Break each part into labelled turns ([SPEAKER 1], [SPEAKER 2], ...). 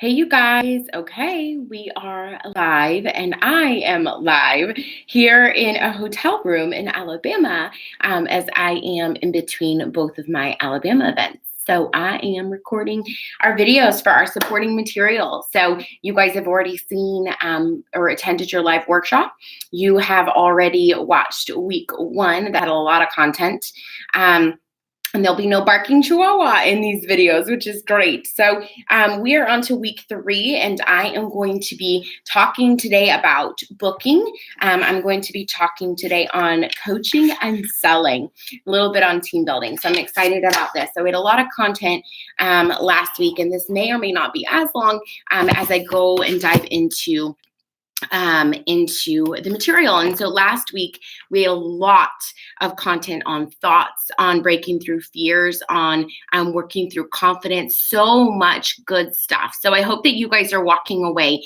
[SPEAKER 1] Hey, you guys. Okay, we are live, and I am live here in a hotel room in Alabama as I am in between both of my Alabama events. So I am recording our videos for our supporting material. So you guys have already seen or attended your live workshop. You have already watched week one that had a lot of content. And there'll be no barking chihuahua in these videos, which is great. So we are on to week three, and I am going to be talking today about booking. I'm going to be talking today on coaching and selling, a little bit on team building. So I'm excited about this. So we had a lot of content last week, and this may or may not be as long as I go and dive into the material. And so last week we had a lot of content on thoughts, on breaking through fears, on working through confidence, so much good stuff. So I hope that you guys are walking away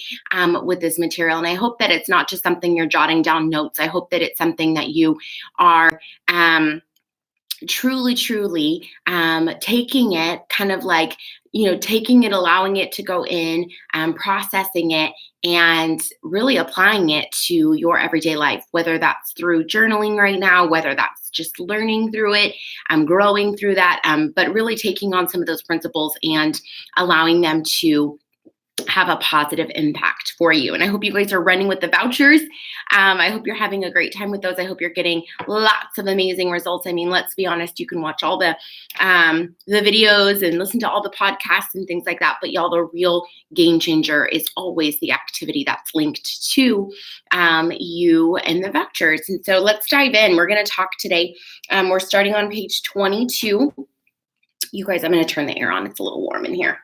[SPEAKER 1] with this material, and I hope that it's not just something you're jotting down notes. I hope that it's something that you are truly taking it, kind of like, taking it, allowing it to go in, processing it, and really applying it to your everyday life, whether that's through journaling right now, whether that's just learning through it, growing through that, but really taking on some of those principles and allowing them to have a positive impact for you. And I hope you guys are running with the vouchers. I hope you're having a great time with those. I hope you're getting lots of amazing results. I mean, let's be honest, you can watch all the videos and listen to all the podcasts and things like that, but y'all, the real game changer is always the activity that's linked to you and the vouchers. And so let's dive in. We're going to talk today. We're starting on page 22. You guys, I'm going to turn the air on. It's a little warm in here.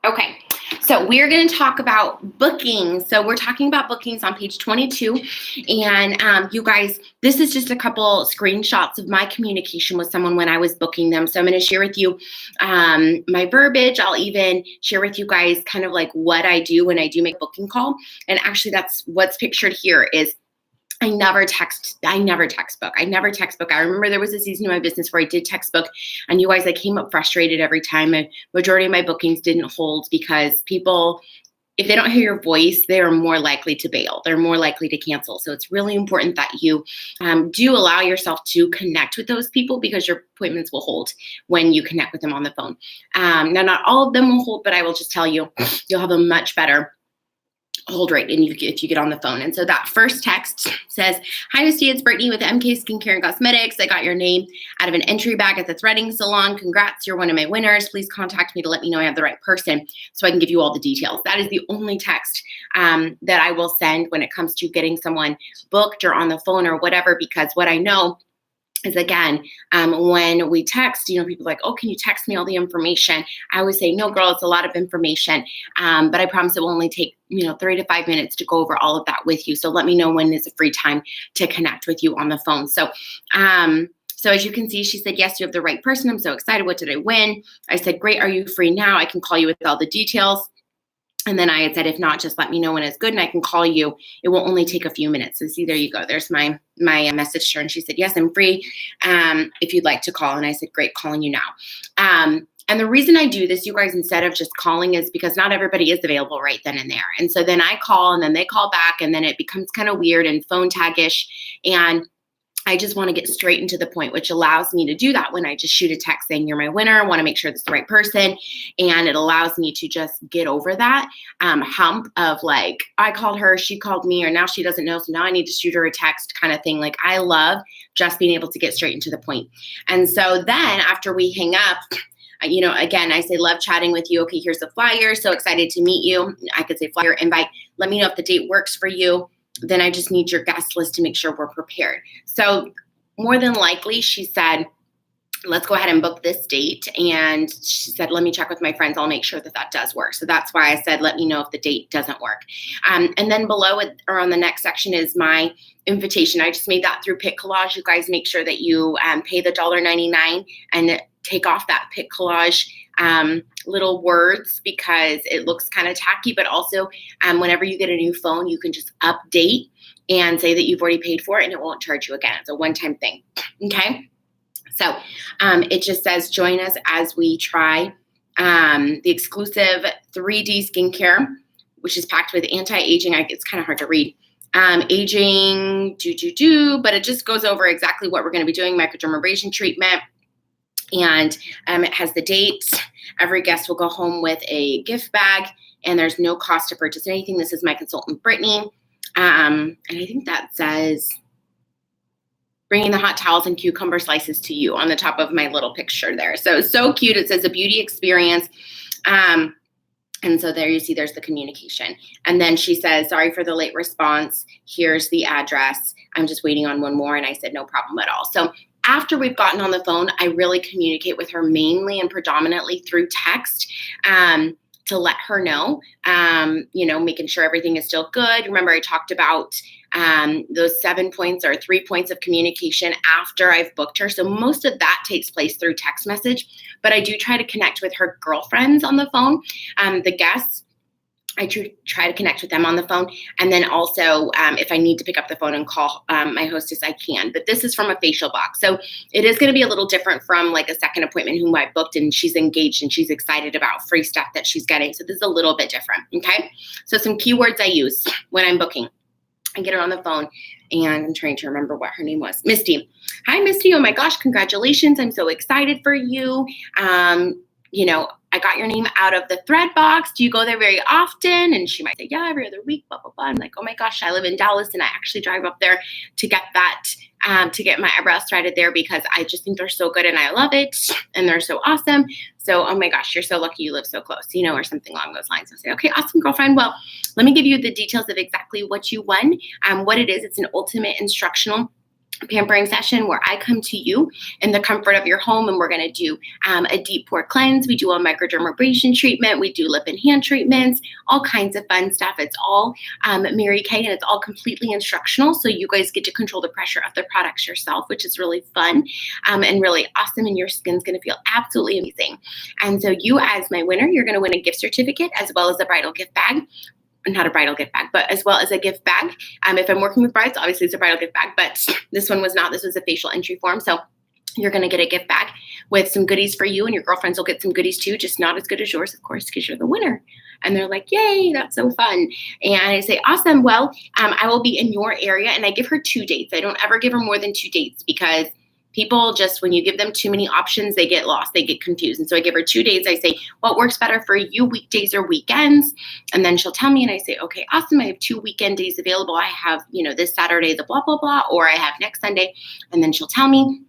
[SPEAKER 1] Okay, so we're going to talk about bookings. So we're talking about bookings on page 22. And you guys, this is just a couple screenshots of my communication with someone when I was booking them. So I'm going to share with you my verbiage. I'll even share with you guys kind of like what I do when I do make a booking call. And actually, that's what's pictured here is I never text book. I remember there was a season in my business where I did text book, and you guys, I came up frustrated every time. A majority of my bookings didn't hold because people, if they don't hear your voice, they are more likely to bail. They're more likely to cancel. So it's really important that you do allow yourself to connect with those people, because your appointments will hold when you connect with them on the phone. Now, not all of them will hold, but I will just tell you, you'll have a much better hold rate if you get on the phone. And so that first text says, "Hi, Misty, it's Brittany with MK Skincare and Cosmetics. I got your name out of an entry bag at the threading salon. Congrats, you're one of my winners. Please contact me to let me know I have the right person so I can give you all the details." That is the only text that I will send when it comes to getting someone booked or on the phone or whatever, because what I know is, again, when we text, people are like, "Oh, can you text me all the information?" I always say, "No, girl, it's a lot of information, but I promise it will only take 3 to 5 minutes to go over all of that with you. So let me know when is a free time to connect with you on the phone." So as you can see, she said, "Yes, you have the right person. I'm so excited. What did I win?" I said, "Great. Are you free now? I can call you with all the details." And then I had said, "If not, just let me know when it's good and I can call you. It will only take a few minutes." So see, there you go. There's my message to her. And she said, "Yes, I'm free if you'd like to call." And I said, "Great, calling you now." And the reason I do this, you guys, instead of just calling, is because not everybody is available right then and there. And so then I call and then they call back, and then it becomes kind of weird and phone tag-ish. And I just want to get straight into the point, which allows me to do that when I just shoot a text saying, "You're my winner. I want to make sure it's the right person." And it allows me to just get over that hump of like, I called her, she called me, or now she doesn't know, so now I need to shoot her a text kind of thing. Like, I love just being able to get straight into the point. And so then after we hang up, again, I say, "Love chatting with you. Okay, here's the flyer. So excited to meet you." I could say flyer invite. "Let me know if the date works for you. Then I just need your guest list to make sure we're prepared." So more than likely, she said, "Let's go ahead and book this date." And she said, "Let me check with my friends. I'll make sure that does work." So that's why I said, "Let me know if the date doesn't work." And then below it, or on the next section, is my invitation. I just made that through Pic Collage. You guys make sure that you pay the $1.99 and take off that Pic Collage little words, because it looks kind of tacky, but also whenever you get a new phone, you can just update and say that you've already paid for it and it won't charge you again. It's a one-time thing. Okay. So it just says, join us as we try the exclusive 3D skincare, which is packed with anti-aging. It's kind of hard to read. Aging, but it just goes over exactly what we're going to be doing, microdermabrasion treatment. And it has the dates. Every guest will go home with a gift bag, and there's no cost to purchase anything. This is my consultant, Brittany. And I think that says, bringing the hot towels and cucumber slices to you on the top of my little picture there. So cute. It says a beauty experience. And so there you see there's the communication. And then she says, sorry for the late response. Here's the address. I'm just waiting on one more. And I said, no problem at all. So after we've gotten on the phone, I really communicate with her mainly and predominantly through text. To let her know, making sure everything is still good. Remember, I talked about those 7 points or 3 points of communication after I've booked her. So most of that takes place through text message, but I do try to connect with her girlfriends on the phone, the guests. I try to connect with them on the phone. And then also, if I need to pick up the phone and call my hostess, I can. But this is from a facial box. So it is going to be a little different from like a second appointment whom I booked and she's engaged and she's excited about free stuff that she's getting. So this is a little bit different. Okay. So some keywords I use when I'm booking. I get her on the phone and I'm trying to remember what her name was. Misty. Hi, Misty. Oh my gosh. Congratulations. I'm so excited for you. I got your name out of the thread box. Do you go there very often? And she might say, yeah, every other week, blah, blah, blah. I'm like, oh my gosh, I live in Dallas and I actually drive up there to get that, to get my eyebrows threaded there because I just think they're so good and I love it and they're so awesome. So, oh my gosh, you're so lucky you live so close, or something along those lines. I'll say, okay, awesome, girlfriend. Well, let me give you the details of exactly what you won. What it is, it's an ultimate instructional pampering session where I come to you in the comfort of your home and we're going to do a deep pore cleanse. We do a microdermabrasion treatment. We do lip and hand treatments, all kinds of fun stuff. It's all Mary Kay and it's all completely instructional. So you guys get to control the pressure of the products yourself, which is really fun and really awesome. And your skin's going to feel absolutely amazing. And so you as my winner, you're going to win a gift certificate as well as a bridal gift bag. Not a bridal gift bag, but as well as a gift bag. If I'm working with brides, obviously it's a bridal gift bag, but this one was not. This was a facial entry form. So you're going to get a gift bag with some goodies for you and your girlfriends will get some goodies too, just not as good as yours, of course, because you're the winner. And they're like, yay, that's so fun. And I say, awesome. Well, I will be in your area and I give her 2 dates. I don't ever give her more than 2 dates because people just, when you give them too many options, they get lost, they get confused. And so I give her 2 days. I say, what works better for you, weekdays or weekends? And then she'll tell me and I say, okay, awesome. I have 2 weekend days available. I have, this Saturday, the blah, blah, blah, or I have next Sunday. And then she'll tell me.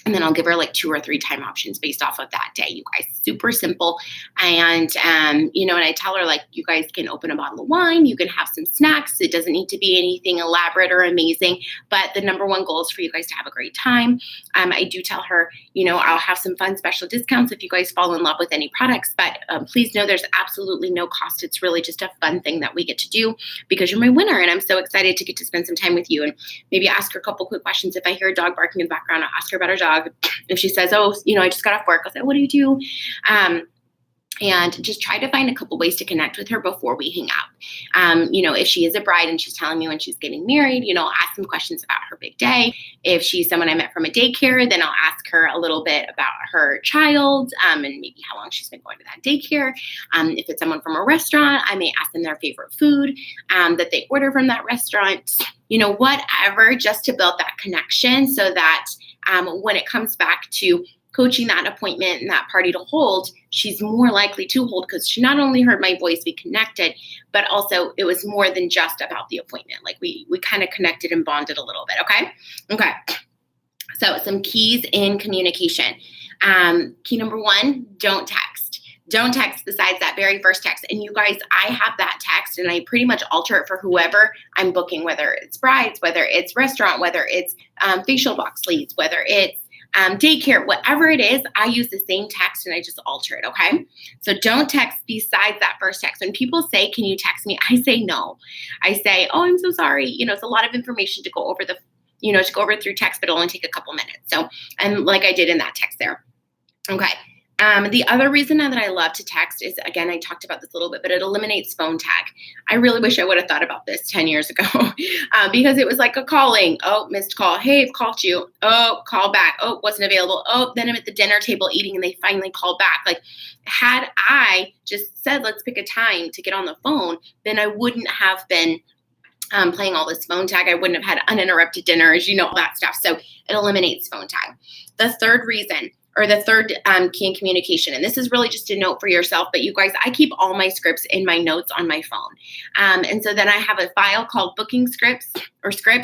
[SPEAKER 1] And then I'll give her like 2 or 3 time options based off of that day, you guys. Super simple. And, and I tell her, like, you guys can open a bottle of wine. You can have some snacks. It doesn't need to be anything elaborate or amazing. But the number one goal is for you guys to have a great time. I do tell her, I'll have some fun special discounts if you guys fall in love with any products. But please know there's absolutely no cost. It's really just a fun thing that we get to do because you're my winner. And I'm so excited to get to spend some time with you and maybe ask her a couple quick questions. If I hear a dog barking in the background, I'll ask her about her dog. If she says, oh, I just got off work, I'll say, what do you do? And just try to find a couple ways to connect with her before we hang out. If she is a bride and she's telling me when she's getting married, I'll ask some questions about her big day. If she's someone I met from a daycare, then I'll ask her a little bit about her child and maybe how long she's been going to that daycare. If it's someone from a restaurant, I may ask them their favorite food that they order from that restaurant, whatever, just to build that connection so that when it comes back to coaching that appointment and that party to hold, she's more likely to hold because she not only heard my voice, we connected, but also it was more than just about the appointment. Like we kind of connected and bonded a little bit. Okay. So some keys in communication. Key number 1, don't text. Don't text besides that very first text. And you guys, I have that text and I pretty much alter it for whoever I'm booking, whether it's brides, whether it's restaurant, whether it's facial box leads, whether it's daycare, whatever it is, I use the same text and I just alter it. Okay. So don't text besides that first text. When people say, can you text me? I say no. I say, oh, I'm so sorry. It's a lot of information to go over to go over through text, but it'll only take a couple minutes. So, and like I did in that text there. Okay. The other reason that I love to text is, again, I talked about this a little bit, but it eliminates phone tag. I really wish I would have thought about this 10 years ago because it was like a calling. Oh, missed call. Hey, I've called you. Oh, call back. Oh, wasn't available. Oh, then I'm at the dinner table eating and they finally called back. Like, had I just said, let's pick a time to get on the phone, then I wouldn't have been playing all this phone tag. I wouldn't have had uninterrupted dinners, all that stuff. So it eliminates phone tag. The third reason, or the third key in communication, and this is really just a note for yourself, but you guys, I keep all my scripts in my notes on my phone. And so then I have a file called booking scripts,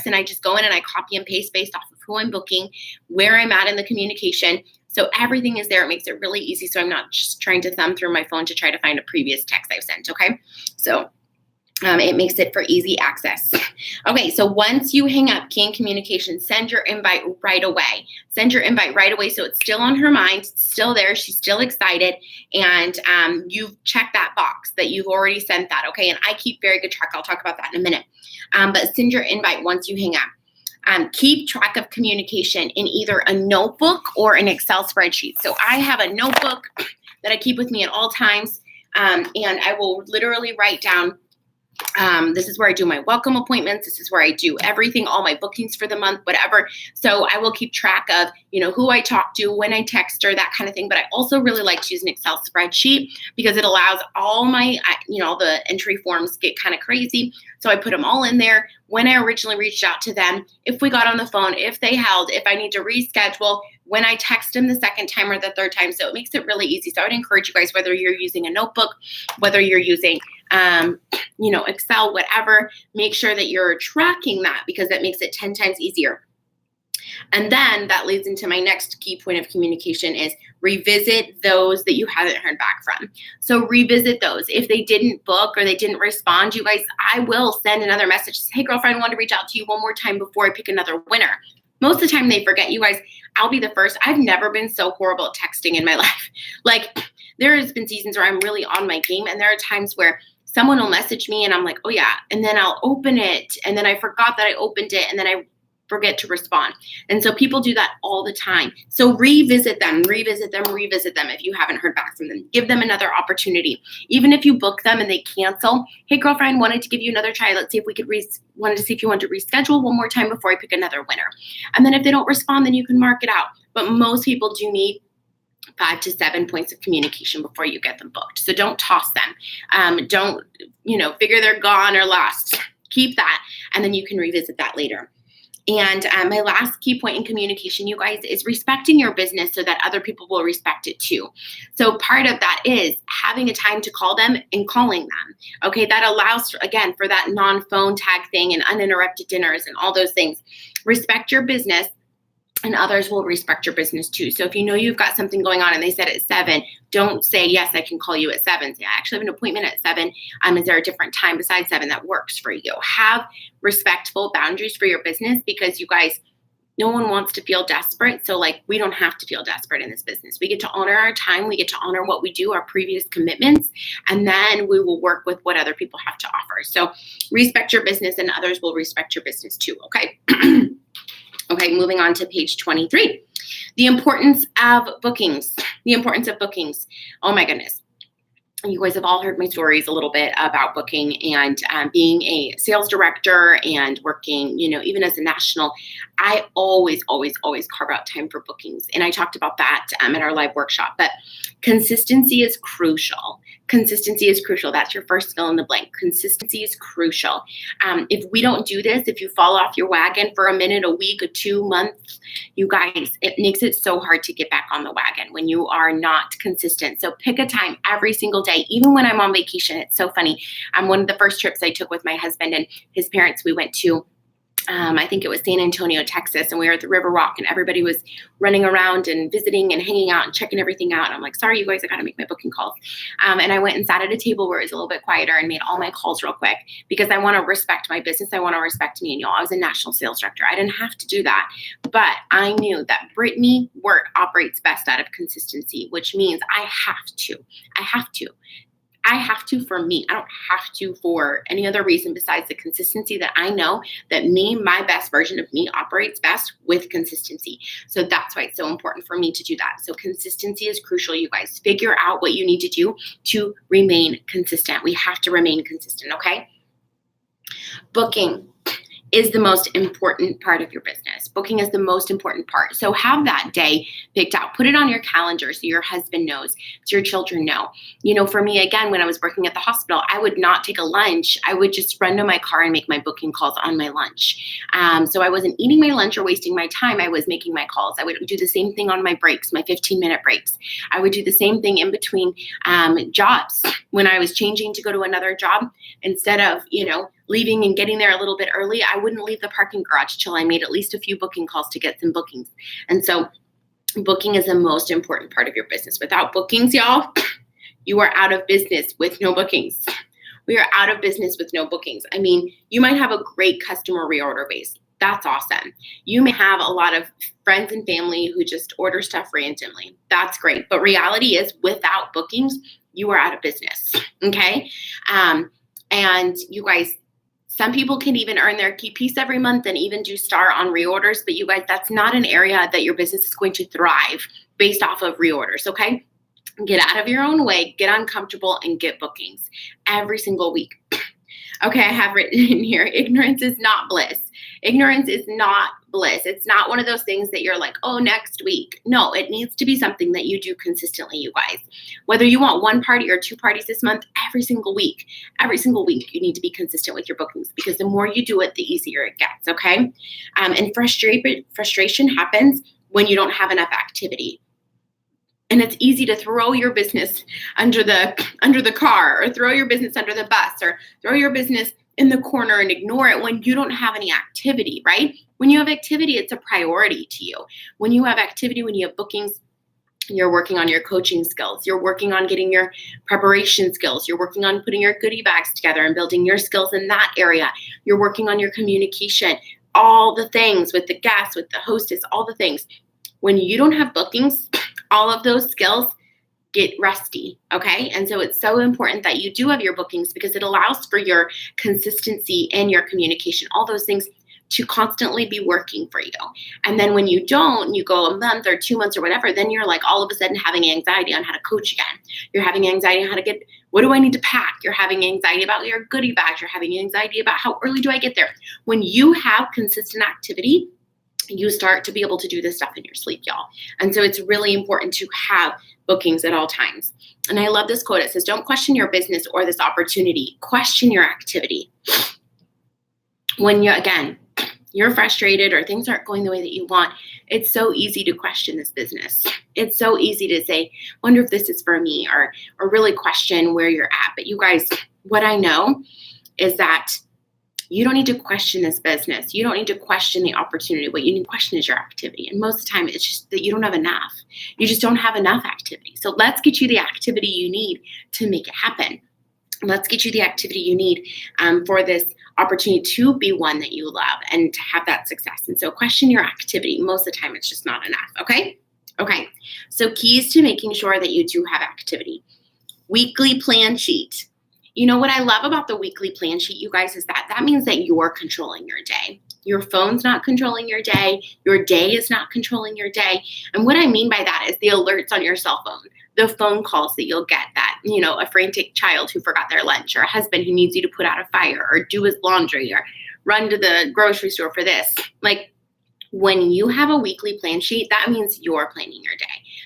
[SPEAKER 1] and I just go in and I copy and paste based off of who I'm booking, where I'm at in the communication. So everything is there. It makes it really easy. So I'm not just trying to thumb through my phone to try to find a previous text I've sent, okay? So it makes it for easy access. Okay, so once you hang up, key in communication, send your invite right away. Send your invite right away so it's still on her mind, it's still there, she's still excited, and you've checked that box that you've already sent that, okay? And I keep very good track. I'll talk about that in a minute. But send your invite once you hang up. Keep track of communication in either a notebook or an Excel spreadsheet. So I have a notebook that I keep with me at all times, and I will literally write down this is where I do my welcome appointments. This is where I do everything, all my bookings for the month, whatever. So I will keep track of, who I talk to, when I text her, that kind of thing. But I also really like to use an Excel spreadsheet because it allows all my, all the entry forms get kind of crazy. So I put them all in there. When I originally reached out to them, if we got on the phone, if they held, if I need to reschedule, when I text them the second time or the third time. So it makes it really easy. So I would encourage you guys, whether you're using a notebook, whether you're using, Excel, whatever, make sure that you're tracking that because that makes it 10 times easier. And then that leads into my next key point of communication is revisit those that you haven't heard back from. So revisit those. If they didn't book or they didn't respond, you guys, I will send another message. Hey, girlfriend, I want to reach out to you one more time before I pick another winner. Most of the time they forget. You guys, I'll be the first. I've never been so horrible at texting in my life. Like, there has been seasons where I'm really on my game, and there are times where someone will message me and I'm like, oh yeah, and then I'll open it, and then I forgot that I opened it, and then I forget to respond. And so people do that all the time. So revisit them if you haven't heard back from them. Give them another opportunity. Even if you book them and they cancel, hey girlfriend, wanted to give you another try. Let's see if we could wanted to see if you want to reschedule one more time before I pick another winner. And then if they don't respond, then you can mark it out. But most people do need 5 to 7 points of communication before you get them booked. So don't toss them. Don't, figure they're gone or lost. Keep that, and then you can revisit that later. And my last key point in communication, you guys, is respecting your business so that other people will respect it too. So part of that is having a time to call them and calling them. Okay, that allows, again, for that non-phone tag thing and uninterrupted dinners and all those things. Respect your business, and others will respect your business too. So if you've got something going on and they said at 7, don't say, yes, I can call you at 7. Say, I actually have an appointment at 7. Is there a different time besides 7 that works for you? Have respectful boundaries for your business because you guys, no one wants to feel desperate. So we don't have to feel desperate in this business. We get to honor our time. We get to honor what we do, our previous commitments, and then we will work with what other people have to offer. So respect your business and others will respect your business too. Okay. Okay, moving on to page 23. The importance of bookings. Oh my goodness. You guys have all heard my stories a little bit about booking and being a sales director and working, even as a national. I always carve out time for bookings. And I talked about that at our live workshop. But consistency is crucial. That's your first fill in the blank. Consistency is crucial. If we don't do this, if you fall off your wagon for a minute, a week, or 2 months, you guys, it makes it so hard to get back on the wagon when you are not consistent. So pick a time every single day, even when I'm on vacation. It's so funny. One of the first trips I took with my husband and his parents, we went to I think it was San Antonio, Texas, and we were at the River Rock, and everybody was running around and visiting and hanging out and checking everything out. And I'm like, sorry, you guys, I got to make my booking calls. And I went and sat at a table where it was a little bit quieter and made all my calls real quick because I want to respect my business. I want to respect me. And I was a national sales director. I didn't have to do that, but I knew that Brittany work operates best out of consistency, which means I have to I have to for me. I don't have to for any other reason besides the consistency that I know that my best version of me operates best with consistency. So that's why it's so important for me to do that. So consistency is crucial, you guys. Figure out what you need to do to remain consistent. We have to remain consistent, okay? Booking is the most important part of your business. Booking is the most important part. So have that day picked out. Put it on your calendar so your husband knows, so your children know. For me, again, when I was working at the hospital, I would not take a lunch. I would just run to my car and make my booking calls on my lunch. So I wasn't eating my lunch or wasting my time. I was making my calls. I would do the same thing on my breaks, my 15-minute breaks. I would do the same thing in between jobs. When I was changing to go to another job, instead of, leaving and getting there a little bit early, I wouldn't leave the parking garage till I made at least a few booking calls to get some bookings. And so booking is the most important part of your business. Without bookings, y'all, you are out of business with no bookings. We are out of business with no bookings. I mean, you might have a great customer reorder base. That's awesome. You may have a lot of friends and family who just order stuff randomly. That's great. But reality is, without bookings, you are out of business. Okay? And you guys, some people can even earn their key piece every month and even do star on reorders. But you guys, that's not an area that your business is going to thrive based off of reorders, okay? Get out of your own way, get uncomfortable, and get bookings every single week. Okay, I have written in here, ignorance is not bliss. Ignorance is not bliss. It's not one of those things that you're like, oh, next week. No, it needs to be something that you do consistently, you guys. Whether you want one party or two parties this month, every single week, you need to be consistent with your bookings, because the more you do it, the easier it gets, okay? And frustration happens when you don't have enough activity. And it's easy to throw your business under the car, or throw your business under the bus, or throw your business in the corner and ignore it when you don't have any activity, right? When you have activity, it's a priority to you. When you have activity, when you have bookings, you're working on your coaching skills. You're working on getting your preparation skills. You're working on putting your goodie bags together and building your skills in that area. You're working on your communication, all the things with the guests, with the hostess, all the things. When you don't have bookings, all of those skills get rusty, okay? And so it's so important that you do have your bookings, because it allows for your consistency and your communication, all those things to constantly be working for you. And then when you don't, you go a month or 2 months or whatever, then you're like all of a sudden having anxiety on how to coach again. You're having anxiety on how to get, what do I need to pack? You're having anxiety about your goodie bags. You're having anxiety about how early do I get there? When you have consistent activity, you start to be able to do this stuff in your sleep, y'all. And so it's really important to have bookings at all times. And I love this quote. It says, don't question your business or this opportunity. Question your activity. When you're frustrated or things aren't going the way that you want, it's so easy to question this business. It's so easy to say, wonder if this is for me, or really question where you're at. But you guys, what I know is that you don't need to question this business. You don't need to question the opportunity. What you need to question is your activity. And most of the time, it's just that you don't have enough. You just don't have enough activity. So let's get you the activity you need to make it happen. Let's get you the activity you need for this opportunity to be one that you love and to have that success. And so question your activity. Most of the time, it's just not enough, okay? Okay, so keys to making sure that you do have activity. Weekly plan sheet. You know what I love about the weekly plan sheet, you guys, is that means that you're controlling your day. Your phone's not controlling your day. Your day is not controlling your day. And what I mean by that is the alerts on your cell phone, the phone calls that you'll get that, a frantic child who forgot their lunch, or a husband who needs you to put out a fire, or do his laundry, or run to the grocery store for this. Like, when you have a weekly plan sheet, that means you're planning your day.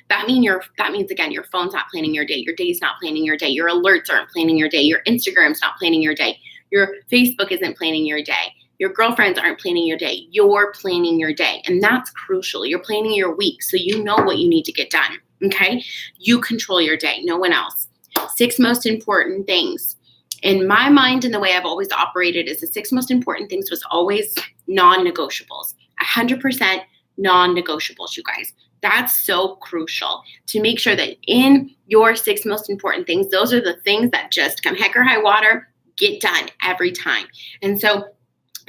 [SPEAKER 1] That means again, your phone's not planning your day. Your day's not planning your day. Your alerts aren't planning your day. Your Instagram's not planning your day. Your Facebook isn't planning your day. Your girlfriends aren't planning your day. You're planning your day. And that's crucial. You're planning your week so you know what you need to get done. Okay? You control your day, no one else. 6 most important things. In my mind, and the way I've always operated, is the 6 most important things was always non-negotiables. 100% non-negotiables, you guys. That's so crucial to make sure that in your 6 most important things, those are the things that just come heck or high water, get done every time. And so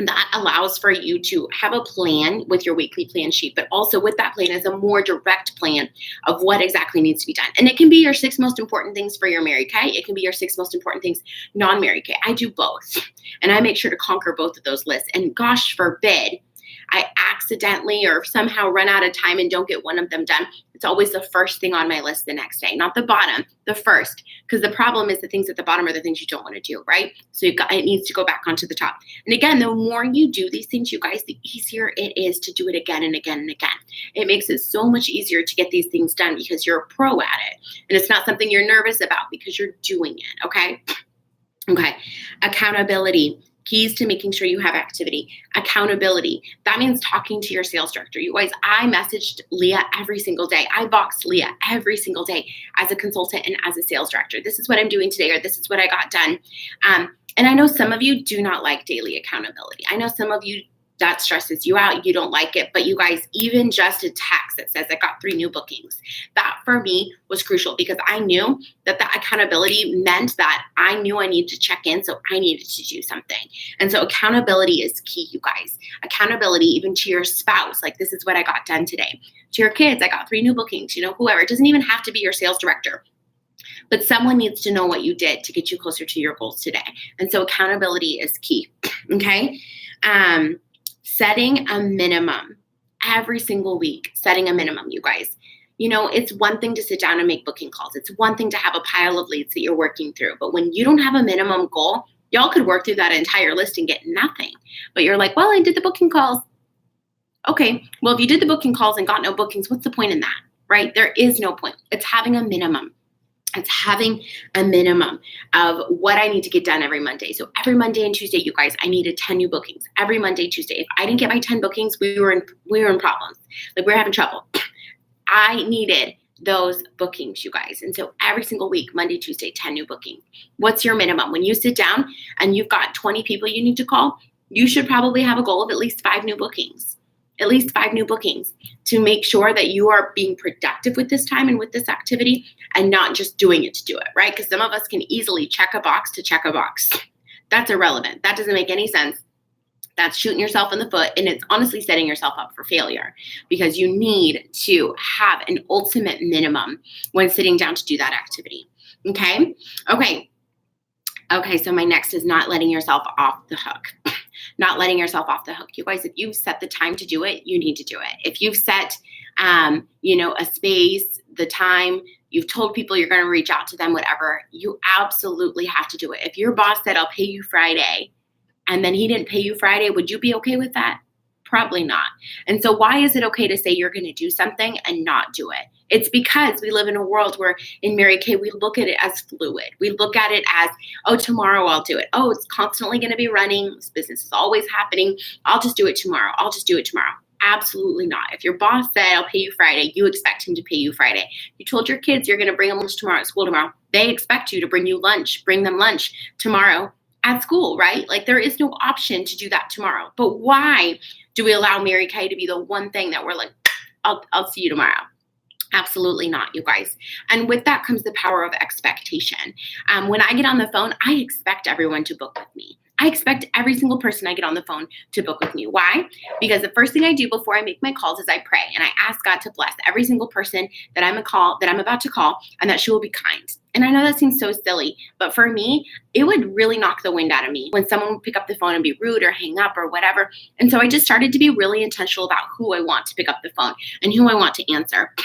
[SPEAKER 1] that allows for you to have a plan with your weekly plan sheet, but also with that plan is a more direct plan of what exactly needs to be done. And it can be your 6 most important things for your Mary Kay. It can be your 6 most important things non-Mary Kay. I do both, and I make sure to conquer both of those lists. And gosh forbid I accidentally or somehow run out of time and don't get one of them done. It's always the first thing on my list the next day, not the bottom, the first. Because the problem is the things at the bottom are the things you don't want to do, right? So it needs to go back onto the top. And again, the more you do these things, you guys, the easier it is to do it again and again and again. It makes it so much easier to get these things done because you're a pro at it. And it's not something you're nervous about because you're doing it, okay? Okay, accountability. Keys to making sure you have activity. Accountability. That means talking to your sales director. You guys, I messaged Leah every single day. I boxed Leah every single day as a consultant and as a sales director. This is what I'm doing today, or this is what I got done. And I know some of you do not like daily accountability. I know some of you that stresses you out. You don't like it. But you guys, even just a text that says I got 3 new bookings, that for me was crucial because I knew that the accountability meant that I knew I needed to check in. So I needed to do something. And so accountability is key, you guys. Accountability even to your spouse. Like, this is what I got done today. To your kids, I got 3 new bookings. You know, whoever. It doesn't even have to be your sales director. But someone needs to know what you did to get you closer to your goals today. And so accountability is key. Okay. Setting a minimum every single week, setting a minimum, you guys. You know, it's one thing to sit down and make booking calls. It's one thing to have a pile of leads that you're working through. But when you don't have a minimum goal, y'all could work through that entire list and get nothing. But you're like, well, I did the booking calls. Okay, well, if you did the booking calls and got no bookings, what's the point in that, right? There is no point. It's having a minimum. It's having a minimum of what I need to get done every Monday. So every Monday and Tuesday, you guys, I needed 10 new bookings. Every Monday, Tuesday. If I didn't get my 10 bookings, we were in problems. Like, we were having trouble. I needed those bookings, you guys. And so every single week, Monday, Tuesday, 10 new bookings. What's your minimum? When you sit down and you've got 20 people you need to call, you should probably have a goal of at least 5 new bookings. At least 5 new bookings to make sure that you are being productive with this time and with this activity and not just doing it to do it, right? Because some of us can easily check a box to check a box. That's irrelevant. That doesn't make any sense. That's shooting yourself in the foot, and it's honestly setting yourself up for failure because you need to have an ultimate minimum when sitting down to do that activity. Okay? Okay, so my next is not letting yourself off the hook. Not letting yourself off the hook. You guys, if you've set the time to do it, you need to do it. If you've set, a space, the time, you've told people you're going to reach out to them, whatever, you absolutely have to do it. If your boss said, I'll pay you Friday, and then he didn't pay you Friday, would you be okay with that? Probably not. And so why is it okay to say you're going to do something and not do it? It's because we live in a world where in Mary Kay, we look at it as fluid. We look at it as, oh, tomorrow I'll do it. Oh, it's constantly going to be running. This business is always happening. I'll just do it tomorrow. Absolutely not. If your boss said, I'll pay you Friday, you expect him to pay you Friday. You told your kids you're going to bring them lunch tomorrow at school tomorrow. They expect you to bring them lunch tomorrow at school, right? Like, there is no option to do that tomorrow. But why do we allow Mary Kay to be the one thing that we're like, I'll see you tomorrow? Absolutely not, you guys. And with that comes the power of expectation. When I get on the phone, I expect everyone to book with me. I expect every single person I get on the phone to book with me. Why? Because the first thing I do before I make my calls is I pray and I ask God to bless every single person that I'm about to call, and that she will be kind. And I know that seems so silly, but for me, it would really knock the wind out of me when someone would pick up the phone and be rude or hang up or whatever. And so I just started to be really intentional about who I want to pick up the phone and who I want to answer.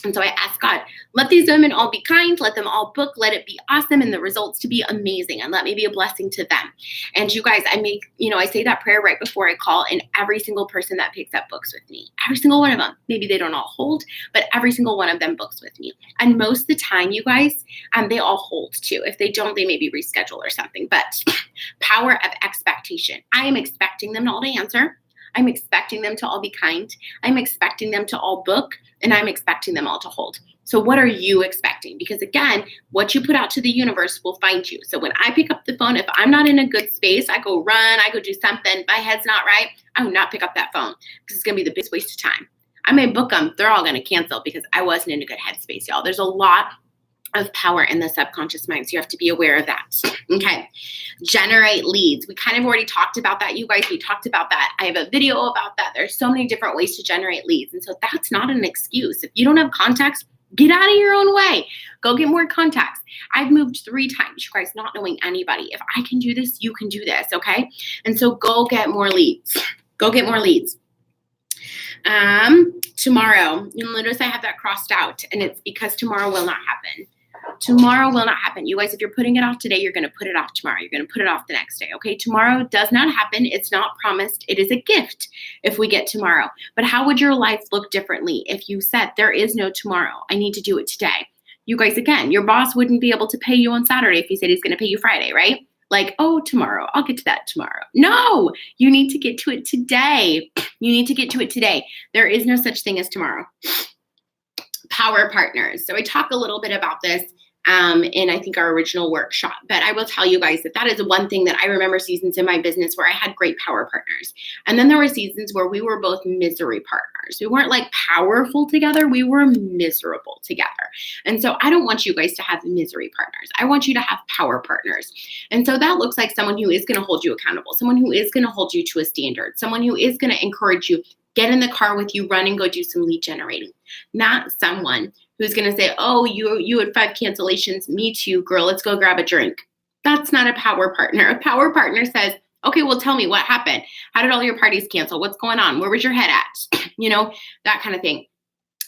[SPEAKER 1] And so I asked God, let these women all be kind, let them all book, let it be awesome, and the results to be amazing, and let me be a blessing to them. And you guys, I say that prayer right before I call, and every single person that picks up books with me, every single one of them, maybe they don't all hold, but every single one of them books with me. And most of the time, you guys, they all hold too. If they don't, they maybe reschedule or something. But power of expectation. I am expecting them all to answer. I'm expecting them to all be kind. I'm expecting them to all book, and I'm expecting them all to hold. So what are you expecting? Because again, what you put out to the universe will find you. So when I pick up the phone, if I'm not in a good space, I go run, I go do something, my head's not right, I will not pick up that phone because it's going to be the biggest waste of time. I may book them, they're all going to cancel because I wasn't in a good headspace, y'all. There's a lot of power in the subconscious mind. So you have to be aware of that. Okay. Generate leads. We kind of already talked about that, you guys. We talked about that. I have a video about that. There's so many different ways to generate leads. And so that's not an excuse. If you don't have contacts, get out of your own way. Go get more contacts. I've moved 3 times, you guys, not knowing anybody. If I can do this, you can do this. Okay. And so go get more leads. Go get more leads. Tomorrow, you'll notice I have that crossed out, and it's because tomorrow will not happen. Tomorrow will not happen. You guys, if you're putting it off today, you're going to put it off tomorrow. You're going to put it off the next day. Okay. Tomorrow does not happen. It's not promised. It is a gift if we get tomorrow. But how would your life look differently if you said there is no tomorrow? I need to do it today. You guys, again, your boss wouldn't be able to pay you on Saturday if he said he's going to pay you Friday, right? Like, oh, tomorrow, I'll get to that tomorrow. No, you need to get to it today. You need to get to it today. There is no such thing as tomorrow. Power partners. So I talk a little bit about this in, I think, our original workshop. But I will tell you guys that is one thing that I remember seasons in my business where I had great power partners. And then there were seasons where we were both misery partners. We weren't like powerful together. We were miserable together. And so I don't want you guys to have misery partners. I want you to have power partners. And so that looks like someone who is going to hold you accountable, someone who is going to hold you to a standard, someone who is going to encourage you, get in the car with you, run and go do some lead generating. Not someone who's going to say, oh, you had 5 cancellations. Me too, girl. Let's go grab a drink. That's not a power partner. A power partner says, okay, well, tell me what happened. How did all your parties cancel? What's going on? Where was your head at? That kind of thing.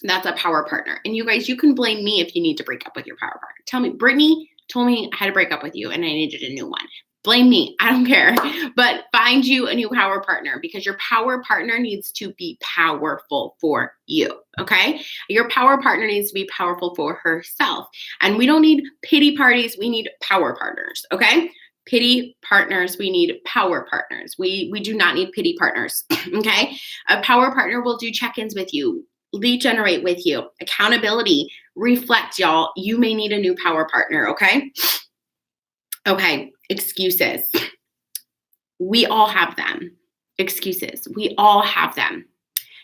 [SPEAKER 1] That's a power partner. And you guys, you can blame me if you need to break up with your power partner. Tell me, Brittany told me I had to break up with you and I needed a new one. Blame me. I don't care. But find you a new power partner, because your power partner needs to be powerful for you. Okay? Your power partner needs to be powerful for herself. And we don't need pity parties. We need power partners. Okay? Pity partners. We need power partners. We do not need pity partners. Okay? A power partner will do check-ins with you, lead generate with you, accountability, reflect, y'all. You may need a new power partner. Okay? Okay. Excuses. We all have them. Excuses. We all have them.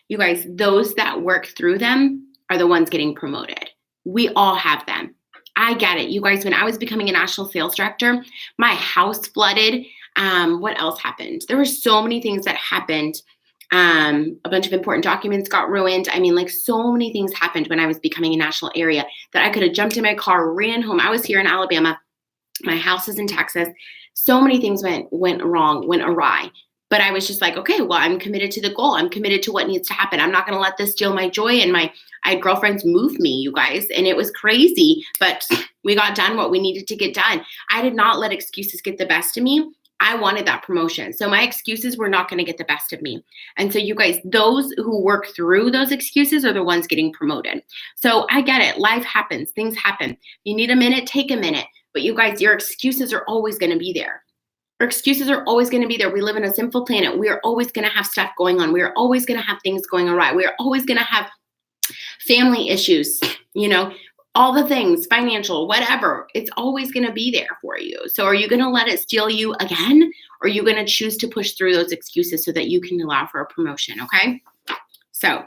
[SPEAKER 1] You guys, those that work through them are the ones getting promoted. We all have them. I get it. You guys, when I was becoming a national sales director, my house flooded. What else happened? There were so many things that happened. A bunch of important documents got ruined. I mean, like, so many things happened when I was becoming a national area that I could have jumped in my car, ran home. I was here in Alabama. My house is in Texas. So many things went wrong, went awry. But I was just like, okay, well, I'm committed to the goal. I'm committed to what needs to happen. I'm not going to let this steal my joy. And I had girlfriends move me, you guys, and it was crazy. But we got done what we needed to get done. I did not let excuses get the best of me. I wanted that promotion. So my excuses were not going to get the best of me. And so you guys, those who work through those excuses are the ones getting promoted. So I get it. Life happens. Things happen. You need a minute, take a minute. But you guys, your excuses are always going to be there. Our excuses are always going to be there. We live in a sinful planet. We are always going to have stuff going on. We are always going to have things going awry. We are always going to have family issues, all the things, financial, whatever. It's always going to be there for you. So are you going to let it steal you again? Or are you going to choose to push through those excuses so that you can allow for a promotion? Okay. So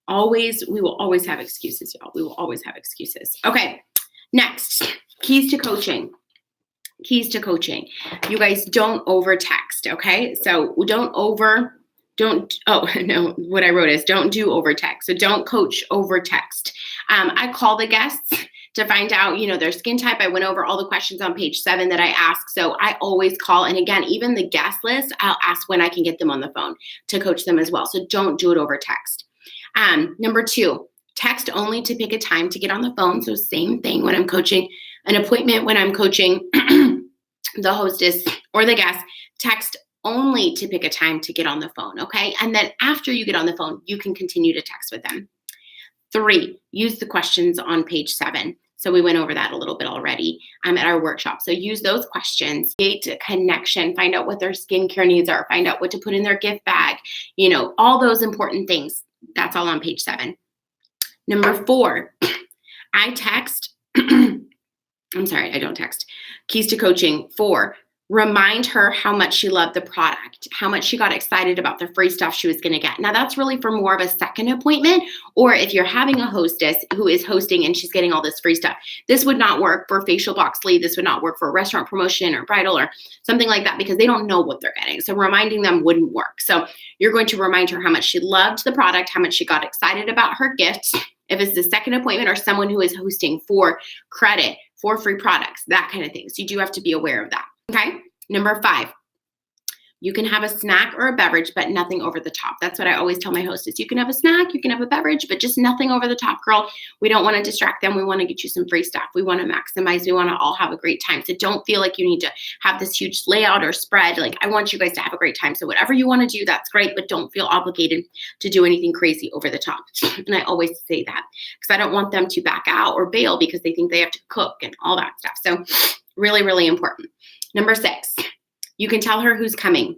[SPEAKER 1] we will always have excuses, y'all. We will always have excuses. Okay. Next, keys to coaching. Keys to coaching. You guys, don't over text. Okay. So what I wrote is don't do over text. So don't coach over text. I call the guests to find out, their skin type. I went over all the questions on page 7 that I asked. So I always call. And again, even the guest list, I'll ask when I can get them on the phone to coach them as well. So don't do it over text. Number 2, text only to pick a time to get on the phone. So same thing when I'm coaching an appointment, when I'm coaching the hostess or the guest, text only to pick a time to get on the phone. Okay. And then after you get on the phone, you can continue to text with them. 3, use the questions on page 7. So we went over that a little bit already at our workshop. So use those questions, create a connection, find out what their skincare needs are, find out what to put in their gift bag, all those important things. That's all on page 7. Number 4, I don't text. Keys to coaching. 4, Remind her how much she loved the product, how much she got excited about the free stuff she was going to get. Now, that's really for more of a second appointment, or if you're having a hostess who is hosting and she's getting all this free stuff. This would not work for facial box lead. This would not work for a restaurant promotion or bridal or something like that because they don't know what they're getting. So reminding them wouldn't work. So you're going to remind her how much she loved the product, how much she got excited about her gift. If it's the second appointment or someone who is hosting for credit, for free products, that kind of thing. So you do have to be aware of that. Okay. Number 5, you can have a snack or a beverage, but nothing over the top. That's what I always tell my hostess. You can have a snack, you can have a beverage, but just nothing over the top, girl. We don't want to distract them. We want to get you some free stuff. We want to maximize. We want to all have a great time. So don't feel like you need to have this huge layout or spread. Like, I want you guys to have a great time. So whatever you want to do, that's great, but don't feel obligated to do anything crazy over the top. And I always say that because I don't want them to back out or bail because they think they have to cook and all that stuff. So really, really important. Number 6, you can tell her who's coming.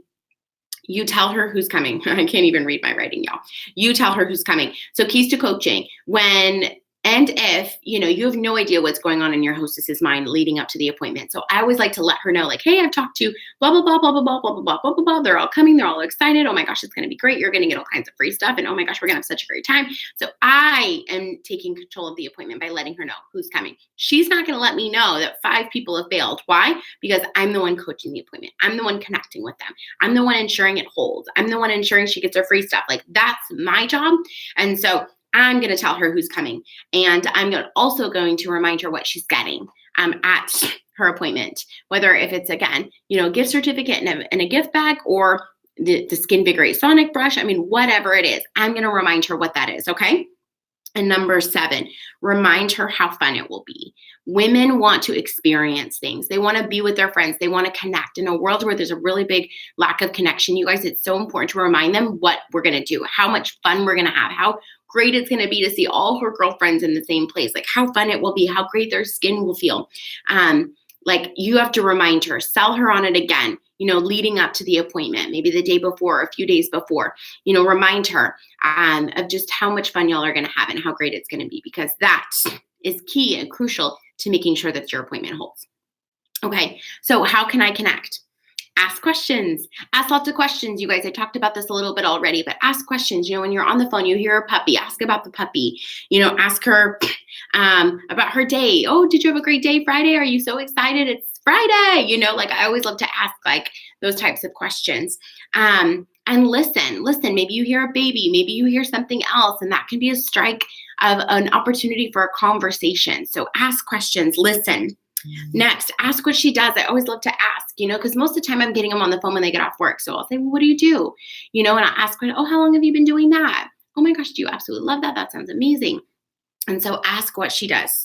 [SPEAKER 1] You tell her who's coming. I can't even read my writing, y'all. You tell her who's coming. So keys to coaching. When and if, you have no idea what's going on in your hostess's mind leading up to the appointment. So I always like to let her know, like, hey, I've talked to blah, blah, blah, blah, blah, blah, blah, blah, blah, blah, blah, blah. They're all coming. They're all excited. Oh my gosh, it's going to be great. You're going to get all kinds of free stuff. And oh my gosh, we're going to have such a great time. So I am taking control of the appointment by letting her know who's coming. She's not going to let me know that 5 people have bailed. Why? Because I'm the one coaching the appointment. I'm the one connecting with them. I'm the one ensuring it holds. I'm the one ensuring she gets her free stuff. Like, that's my job. And so I'm going to tell her who's coming, and I'm also going to remind her what she's getting at her appointment, whether if it's, again, gift certificate and a gift bag, or the Skinvigorate Sonic brush. I mean, whatever it is, I'm going to remind her what that is. Okay. And number 7, remind her how fun it will be. Women want to experience things. They want to be with their friends. They want to connect. In a world where there's a really big lack of connection, you guys, it's so important to remind them what we're going to do, how much fun we're going to have, how great it's going to be to see all her girlfriends in the same place, like how fun it will be, how great their skin will feel. Like, you have to remind her, sell her on it again, leading up to the appointment, maybe the day before or a few days before, remind her of just how much fun y'all are going to have and how great it's going to be, because that is key and crucial to making sure that your appointment holds. Okay, so how can I connect? Ask questions. Ask lots of questions, you guys. I talked about this a little bit already, but ask questions. When you're on the phone, you hear a puppy, ask about the puppy. Ask her about her day. Oh, did you have a great day Friday? Are you so excited? It's Friday. Like, I always love to ask like those types of questions. And listen. Maybe you hear a baby. Maybe you hear something else, and that can be a strike of an opportunity for a conversation. So ask questions, listen. Next, ask what she does. I always love to ask, because most of the time I'm getting them on the phone when they get off work. So I'll say, well, what do you do? And I'll ask her, oh, how long have you been doing that? Oh my gosh, do you absolutely love that? That sounds amazing. And so ask what she does.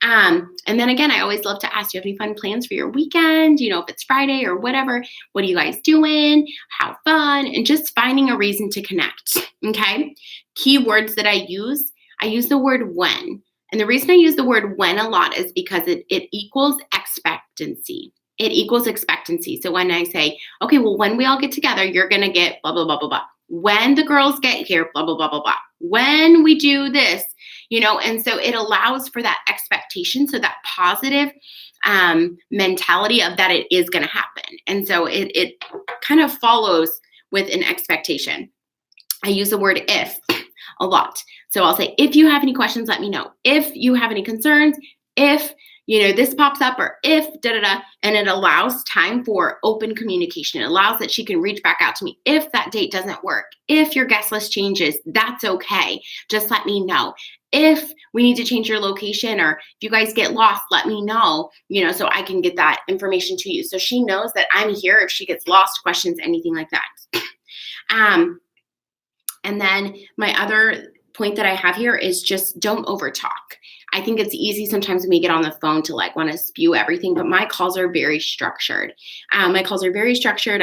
[SPEAKER 1] And then again, I always love to ask, do you have any fun plans for your weekend? If it's Friday or whatever, what are you guys doing? How fun? And just finding a reason to connect. Okay. Key words that I use the word when. And the reason I use the word when a lot is because it equals expectancy. It equals expectancy. So when I say, okay, well, when we all get together, you're going to get blah, blah, blah, blah, blah. When the girls get here, blah, blah, blah, blah, blah. When we do this, and so it allows for that expectation. So that positive mentality of that it is going to happen. And so it kind of follows with an expectation. I use the word if a lot. So I'll say, if you have any questions, let me know. If you have any concerns, if, this pops up, or if and it allows time for open communication. It allows that she can reach back out to me. If that date doesn't work, if your guest list changes, that's okay. Just let me know. If we need to change your location, or if you guys get lost, let me know, so I can get that information to you. So she knows that I'm here if she gets lost, questions, anything like that. And then my other point that I have here is just don't overtalk. I think it's easy sometimes when we get on the phone to like want to spew everything, but my calls are very structured. I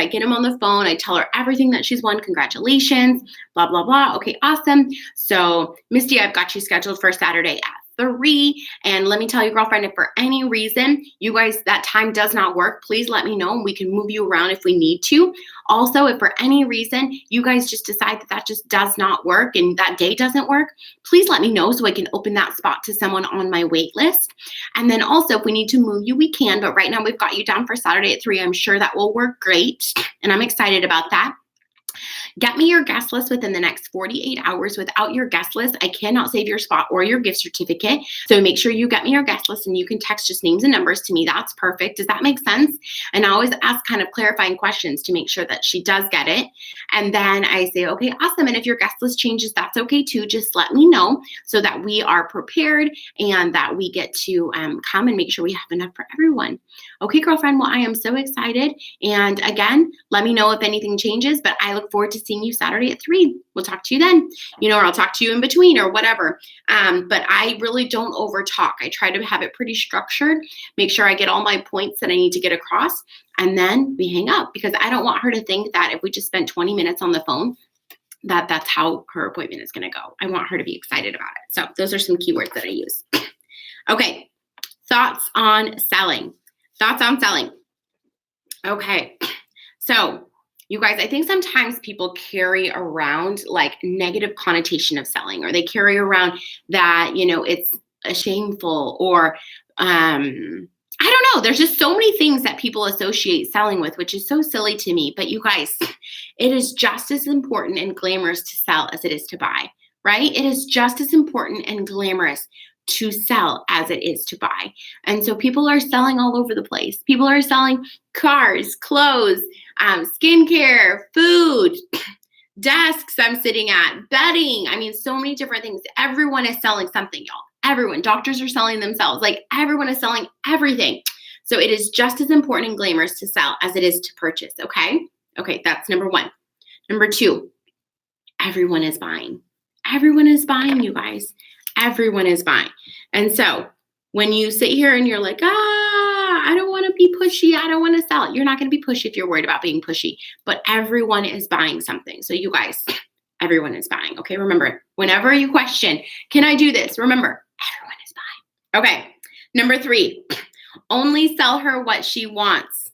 [SPEAKER 1] get them on the phone. I tell her everything that she's won. Congratulations, blah, blah, blah. Okay, awesome. So Misty, I've got you scheduled for Saturday at 3. And let me tell you, girlfriend, if for any reason you guys that time does not work, please let me know and we can move you around if we need to. Also, if for any reason you guys just decide that just does not work and that day doesn't work, please let me know so I can open that spot to someone on my wait list. And then also, if we need to move you, we can. But right now we've got you down for Saturday at 3. I'm sure that will work great. And I'm excited about that. Get me your guest list within the next 48 hours. Without your guest list, I cannot save your spot or your gift certificate. So make sure you get me your guest list and you can text just names and numbers to me. That's perfect. Does that make sense? And I always ask kind of clarifying questions to make sure that she does get it. And then I say, okay, awesome. And if your guest list changes, that's okay too. Just let me know so that we are prepared and that we get to come and make sure we have enough for everyone. Okay, girlfriend. Well, I am so excited. And again, let me know if anything changes, but I look forward to seeing you Saturday at 3. We'll talk to you then, or I'll talk to you in between or whatever. But I really don't over talk. I try to have it pretty structured, make sure I get all my points that I need to get across, and then we hang up because I don't want her to think that if we just spent 20 minutes on the phone, that's how her appointment is going to go. I want her to be excited about it. So those are some keywords that I use. Okay. Thoughts on selling. Okay. So you guys, I think sometimes people carry around like negative connotation of selling, or they carry around that, it's a shameful or, I don't know. There's just so many things that people associate selling with, which is so silly to me. But you guys, it is just as important and glamorous to sell as it is to buy, right? It is just as important and glamorous to sell as it is to buy. And so people are selling all over the place. People are selling cars, clothes, skincare, food, desks I'm sitting at, bedding. I mean, so many different things. Everyone is selling something, y'all. Everyone. Doctors are selling themselves. Like everyone is selling everything. So it is just as important and glamorous to sell as it is to purchase. Okay. Okay. That's number 1. Number 2, everyone is buying. Everyone is buying, you guys. Everyone is buying. And so when you sit here and you're like, I don't want to be pushy. I don't want to sell it. You're not going to be pushy if you're worried about being pushy, but everyone is buying something. So you guys, everyone is buying. Okay. Remember, whenever you question, can I do this? Remember, everyone is buying. Okay. Number 3, only sell her what she wants.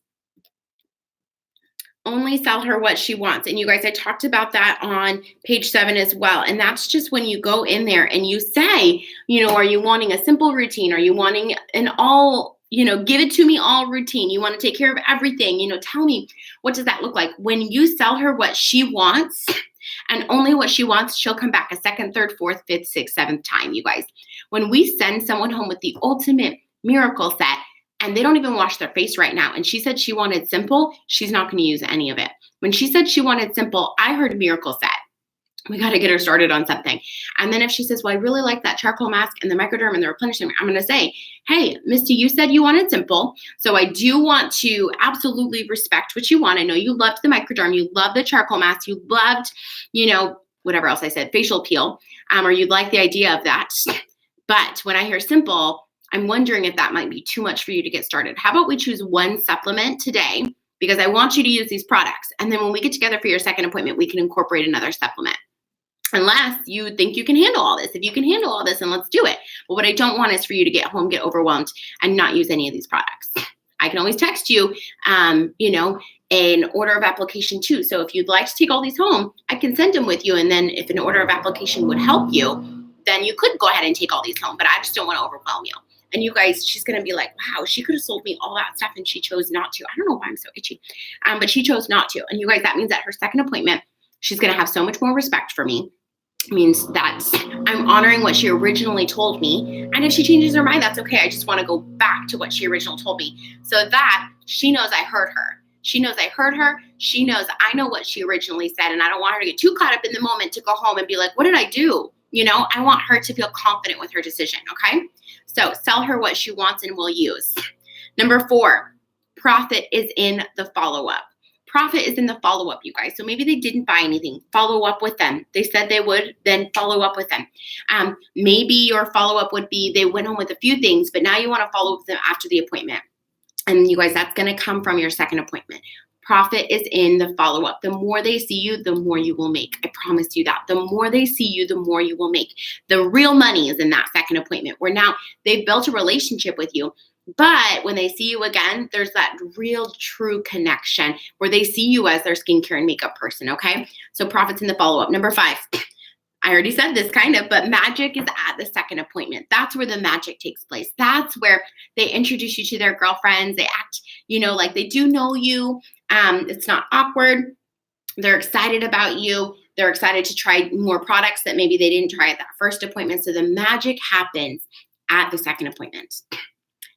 [SPEAKER 1] Only sell her what she wants. And you guys, I talked about that on page 7 as well. And that's just when you go in there and you say, are you wanting a simple routine? Are you wanting an all, give it to me all routine? You want to take care of everything? Tell me, what does that look like? When you sell her what she wants and only what she wants, she'll come back a 2nd, 3rd, 4th, 5th, 6th, 7th time, you guys. When we send someone home with the ultimate miracle set, and they don't even wash their face right now, and she said she wanted simple, she's not going to use any of it. When she said she wanted simple, I heard miracle set. We got to get her started on something. And then if she says, well, I really like that charcoal mask and the microderm and the replenishment, I'm going to say, hey, Misty, you said you wanted simple. So I do want to absolutely respect what you want. I know you loved the microderm. You loved the charcoal mask. You loved, whatever else I said, facial peel, or you'd like the idea of that. But when I hear simple, I'm wondering if that might be too much for you to get started. How about we choose one supplement today, because I want you to use these products. And then when we get together for your 2nd appointment, we can incorporate another supplement. Unless you think you can handle all this. If you can handle all this, then let's do it. But what I don't want is for you to get home, get overwhelmed, and not use any of these products. I can always text you, an order of application too. So if you'd like to take all these home, I can send them with you. And then if an order of application would help you, then you could go ahead and take all these home. But I just don't want to overwhelm you. And you guys, she's going to be like, wow, she could have sold me all that stuff and she chose not to. I don't know why I'm so itchy, but she chose not to. And you guys, that means that her 2nd appointment, she's going to have so much more respect for me. It means that I'm honoring what she originally told me. And if she changes her mind, that's okay. I just want to go back to what she originally told me so that she knows I heard her. She knows I heard her. She knows I know what she originally said. And I don't want her to get too caught up in the moment to go home and be like, what did I do? I want her to feel confident with her decision. Okay. So sell her what she wants and will use. Number 4, profit is in the follow-up. Profit is in the follow-up, you guys. So maybe they didn't buy anything. Follow up with them. They said they would, then follow up with them. Maybe your follow-up would be they went home with a few things, but now you want to follow up with them after the appointment. And you guys, that's going to come from your 2nd appointment. Profit is in the follow-up. The more they see you, the more you will make. I promise you that. The more they see you, the more you will make. The real money is in that second appointment, where now they've built a relationship with you. But when they see you again, there's that real true connection where they see you as their skincare and makeup person, okay? So profits in the follow-up. Number 5. I already said this kind of, but magic is at the second appointment. That's where the magic takes place. That's where they introduce you to their girlfriends. They act, like they do know you. It's not awkward. They're excited about you. They're excited to try more products that maybe they didn't try at that first appointment. So the magic happens at the second appointment.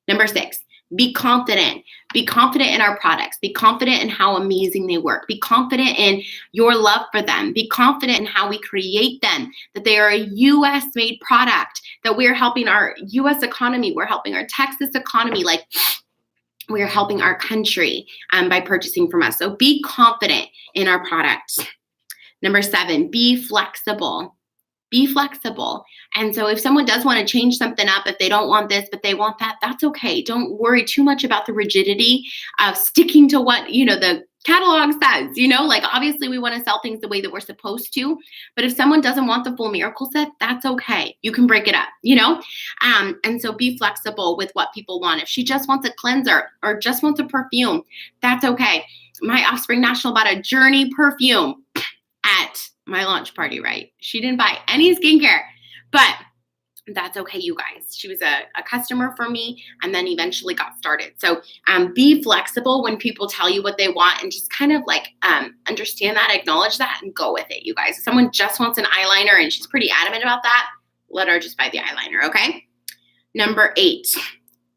[SPEAKER 1] Number 6, be confident. Be confident in our products. Be confident in how amazing they work. Be confident in your love for them. Be confident in how we create them, that they are a U.S. made product, that we're helping our U.S. economy. We're helping our Texas economy. Like, we're helping our country by purchasing from us. So be confident in our products. Number 7, be flexible. Be flexible. And so if someone does want to change something up, if they don't want this, but they want that, that's okay. Don't worry too much about the rigidity of sticking to what, the catalog says, like obviously we want to sell things the way that we're supposed to, but if someone doesn't want the full miracle set, that's okay. You can break it up, and so be flexible with what people want. If she just wants a cleanser or just wants a perfume, that's okay. My Offspring National bought a Journey perfume at my launch party, right? She didn't buy any skincare, but that's okay, you guys. She was a customer for me and then eventually got started. So be flexible when people tell you what they want and just kind of like understand that, acknowledge that, and go with it, you guys. If someone just wants an eyeliner and she's pretty adamant about that, let her just buy the eyeliner, okay? Number 8,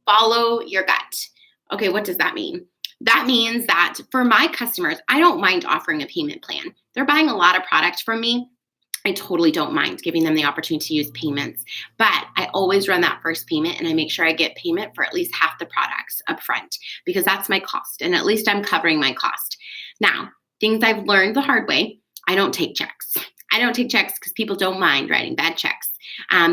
[SPEAKER 1] follow your gut. Okay, what does that mean? That means that for my customers, I don't mind offering a payment plan. They're buying a lot of product from me. I totally don't mind giving them the opportunity to use payments, but I always run that first payment and I make sure I get payment for at least half the products up front because that's my cost and at least I'm covering my cost. Now, things I've learned the hard way, I don't take checks. I don't take checks because people don't mind writing bad checks.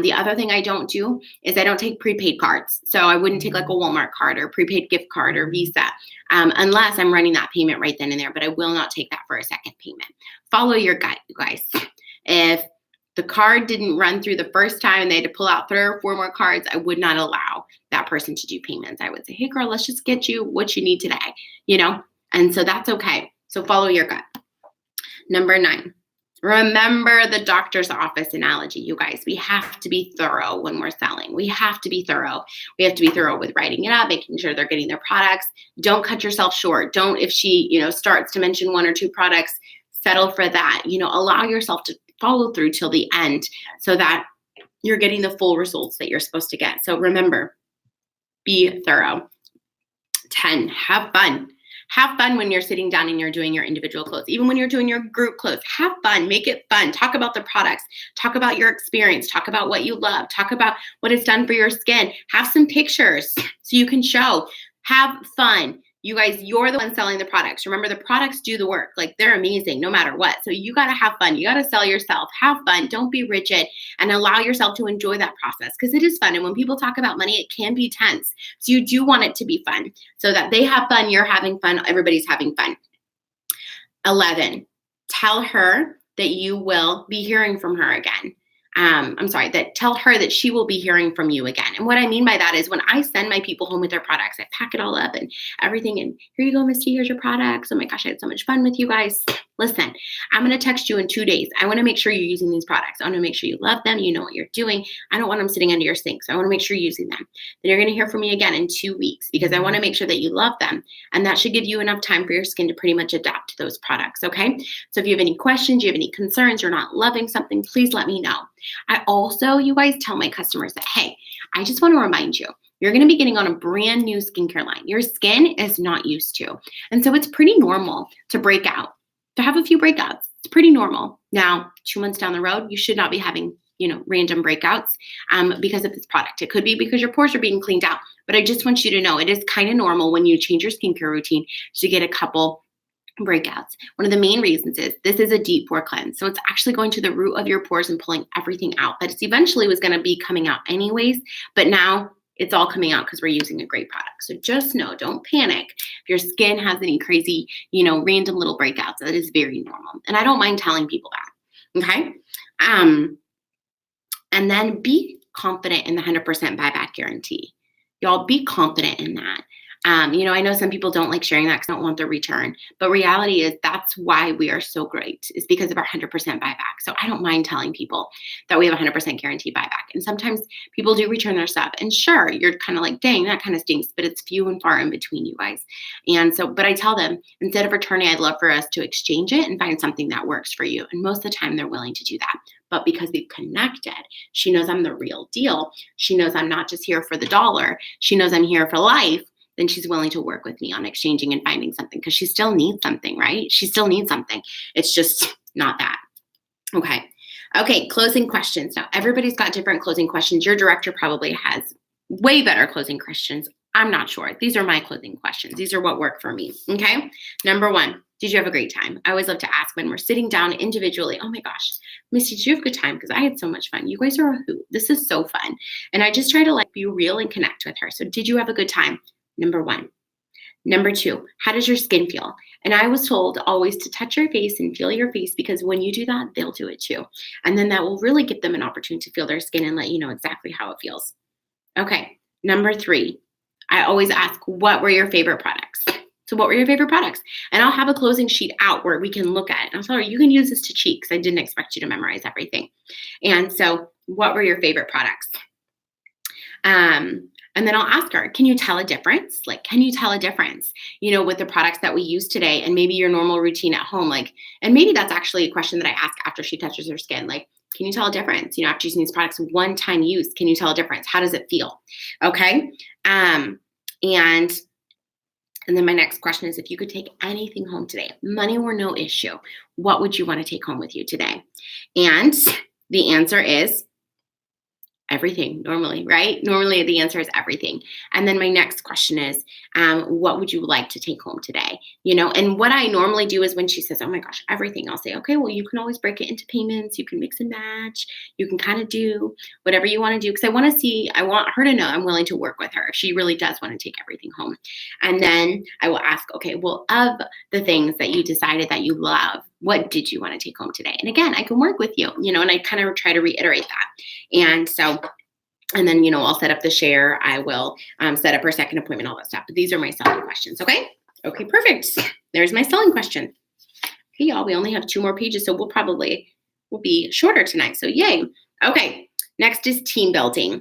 [SPEAKER 1] The other thing I don't do is I don't take prepaid cards. So I wouldn't take like a Walmart card or prepaid gift card or Visa unless I'm running that payment right then and there, but I will not take that for a second payment. Follow your gut, you guys. If the card didn't run through the first time and they had to pull out 3 or 4 more cards, I would not allow that person to do payments. I would say, hey girl, let's just get you what you need today, and so that's okay. So follow your gut. Number 9. Remember the doctor's office analogy, you guys. We have to be thorough when we're selling. We have to be thorough. We have to be thorough with writing it up, making sure they're getting their products. Don't cut yourself short. Don't, if she, starts to mention 1 or 2 products, settle for that. Allow yourself to follow through till the end so that you're getting the full results that you're supposed to get. So remember, be thorough. 10, have fun. Have fun when you're sitting down and you're doing your individual close. Even when you're doing your group close, have fun, make it fun. Talk about the products, talk about your experience, talk about what you love, talk about what it's done for your skin. Have some pictures so you can show. Have fun. You guys, you're the one selling the products. Remember, the products do the work. Like, they're amazing no matter what. So you got to have fun. You got to sell yourself. Have fun. Don't be rigid and allow yourself to enjoy that process because it is fun. And when people talk about money, it can be tense. So you do want it to be fun so that they have fun, you're having fun, everybody's having fun. 11, tell her that you will be hearing from her again. Tell her that she will be hearing from you again. And what I mean by that is when I send my people home with their products, I pack it all up and everything. And here you go, Misty, here's your products. Oh my gosh, I had so much fun with you guys. Listen, I'm going to text you in 2 days. I want to make sure you're using these products. I want to make sure you love them. You know what you're doing. I don't want them sitting under your sink. So I want to make sure you're using them. Then you're going to hear from me again in 2 weeks because I want to make sure that you love them. And that should give you enough time for your skin to pretty much adapt to those products. Okay. So if you have any questions, you have any concerns, you're not loving something, please let me know. I also, you guys, tell my customers that, hey, I just want to remind you, you're going to be getting on a brand new skincare line. Your skin is not used to. And so it's pretty normal to break out, to have a few breakouts. It's pretty normal. Now, 2 months down the road, you should not be having, random breakouts because of this product. It could be because your pores are being cleaned out. But I just want you to know it is kind of normal when you change your skincare routine to get a couple breakouts. One of the main reasons is this is a deep pore cleanse. So it's actually going to the root of your pores and pulling everything out that it's eventually was going to be coming out anyways. But now it's all coming out because we're using a great product. So just know, don't panic. If your skin has any crazy, random little breakouts, that is very normal. And I don't mind telling people that. Okay. And then be confident in the 100% buyback guarantee. Y'all be confident in that. I know some people don't like sharing that because they don't want the return, but reality is that's why we are so great, is because of our 100% buyback. So I don't mind telling people that we have a 100% guaranteed buyback. And sometimes people do return their stuff. And sure, you're kind of like, dang, that kind of stinks, but it's few and far in between, you guys. And so, but I tell them, instead of returning, I'd love for us to exchange it and find something that works for you. And most of the time they're willing to do that. But because we've connected, she knows I'm the real deal. She knows I'm not just here for the dollar. She knows I'm here for life. Then she's willing to work with me on exchanging and finding something because she still needs something, right? She still needs something. It's just not that. Okay, closing questions. Now, everybody's got different closing questions. Your director probably has way better closing questions. I'm not sure. These are my closing questions. These are what work for me, okay? Number one, did you have a great time? I always love to ask when we're sitting down individually, oh my gosh, Missy, did you have a good time? Because I had so much fun. You guys are a hoot. This is so fun. And I just try to be real and connect with her. So did you have a good time? Number one. Number two, how does your skin feel? And I was told always to touch your face and feel your face because when you do that, they'll do it too. And then that will really give them an opportunity to feel their skin and let you know exactly how it feels. Okay, number three, I always ask, what were your favorite products? So what were your favorite products? And I'll have a closing sheet out where we can look at it. And I'll tell her, you can use this to cheat because I didn't expect you to memorize everything. And so what were your favorite products? And then I'll ask her, can you tell a difference? Can you tell a difference, with the products that we use today and maybe your normal routine at home? And maybe that's actually a question that I ask after she touches her skin. Can you tell a difference? After using these products, one-time use, can you tell a difference? How does it feel? Okay. And then my next question is, if you could take anything home today, money were no issue, what would you want to take home with you today? And the answer is everything normally, right? Normally the answer is everything. And then my next question is, what would you like to take home today? And what I normally do is when she says, oh my gosh, everything, I'll say, okay, well, you can always break it into payments. You can mix and match. You can kind of do whatever you want to do. Because I want her to know I'm willing to work with her if she really does want to take everything home. And then I will ask, okay, well, of the things that you decided that you love, what did you want to take home today? And again, I can work with you, and I kind of try to reiterate that. And so, and then, I'll set up the share. I will set up her second appointment, all that stuff. But these are my selling questions, okay? Okay, perfect. There's my selling question. Okay, y'all, we only have 2 more pages, so we'll be shorter tonight. So yay. Okay, next is team building.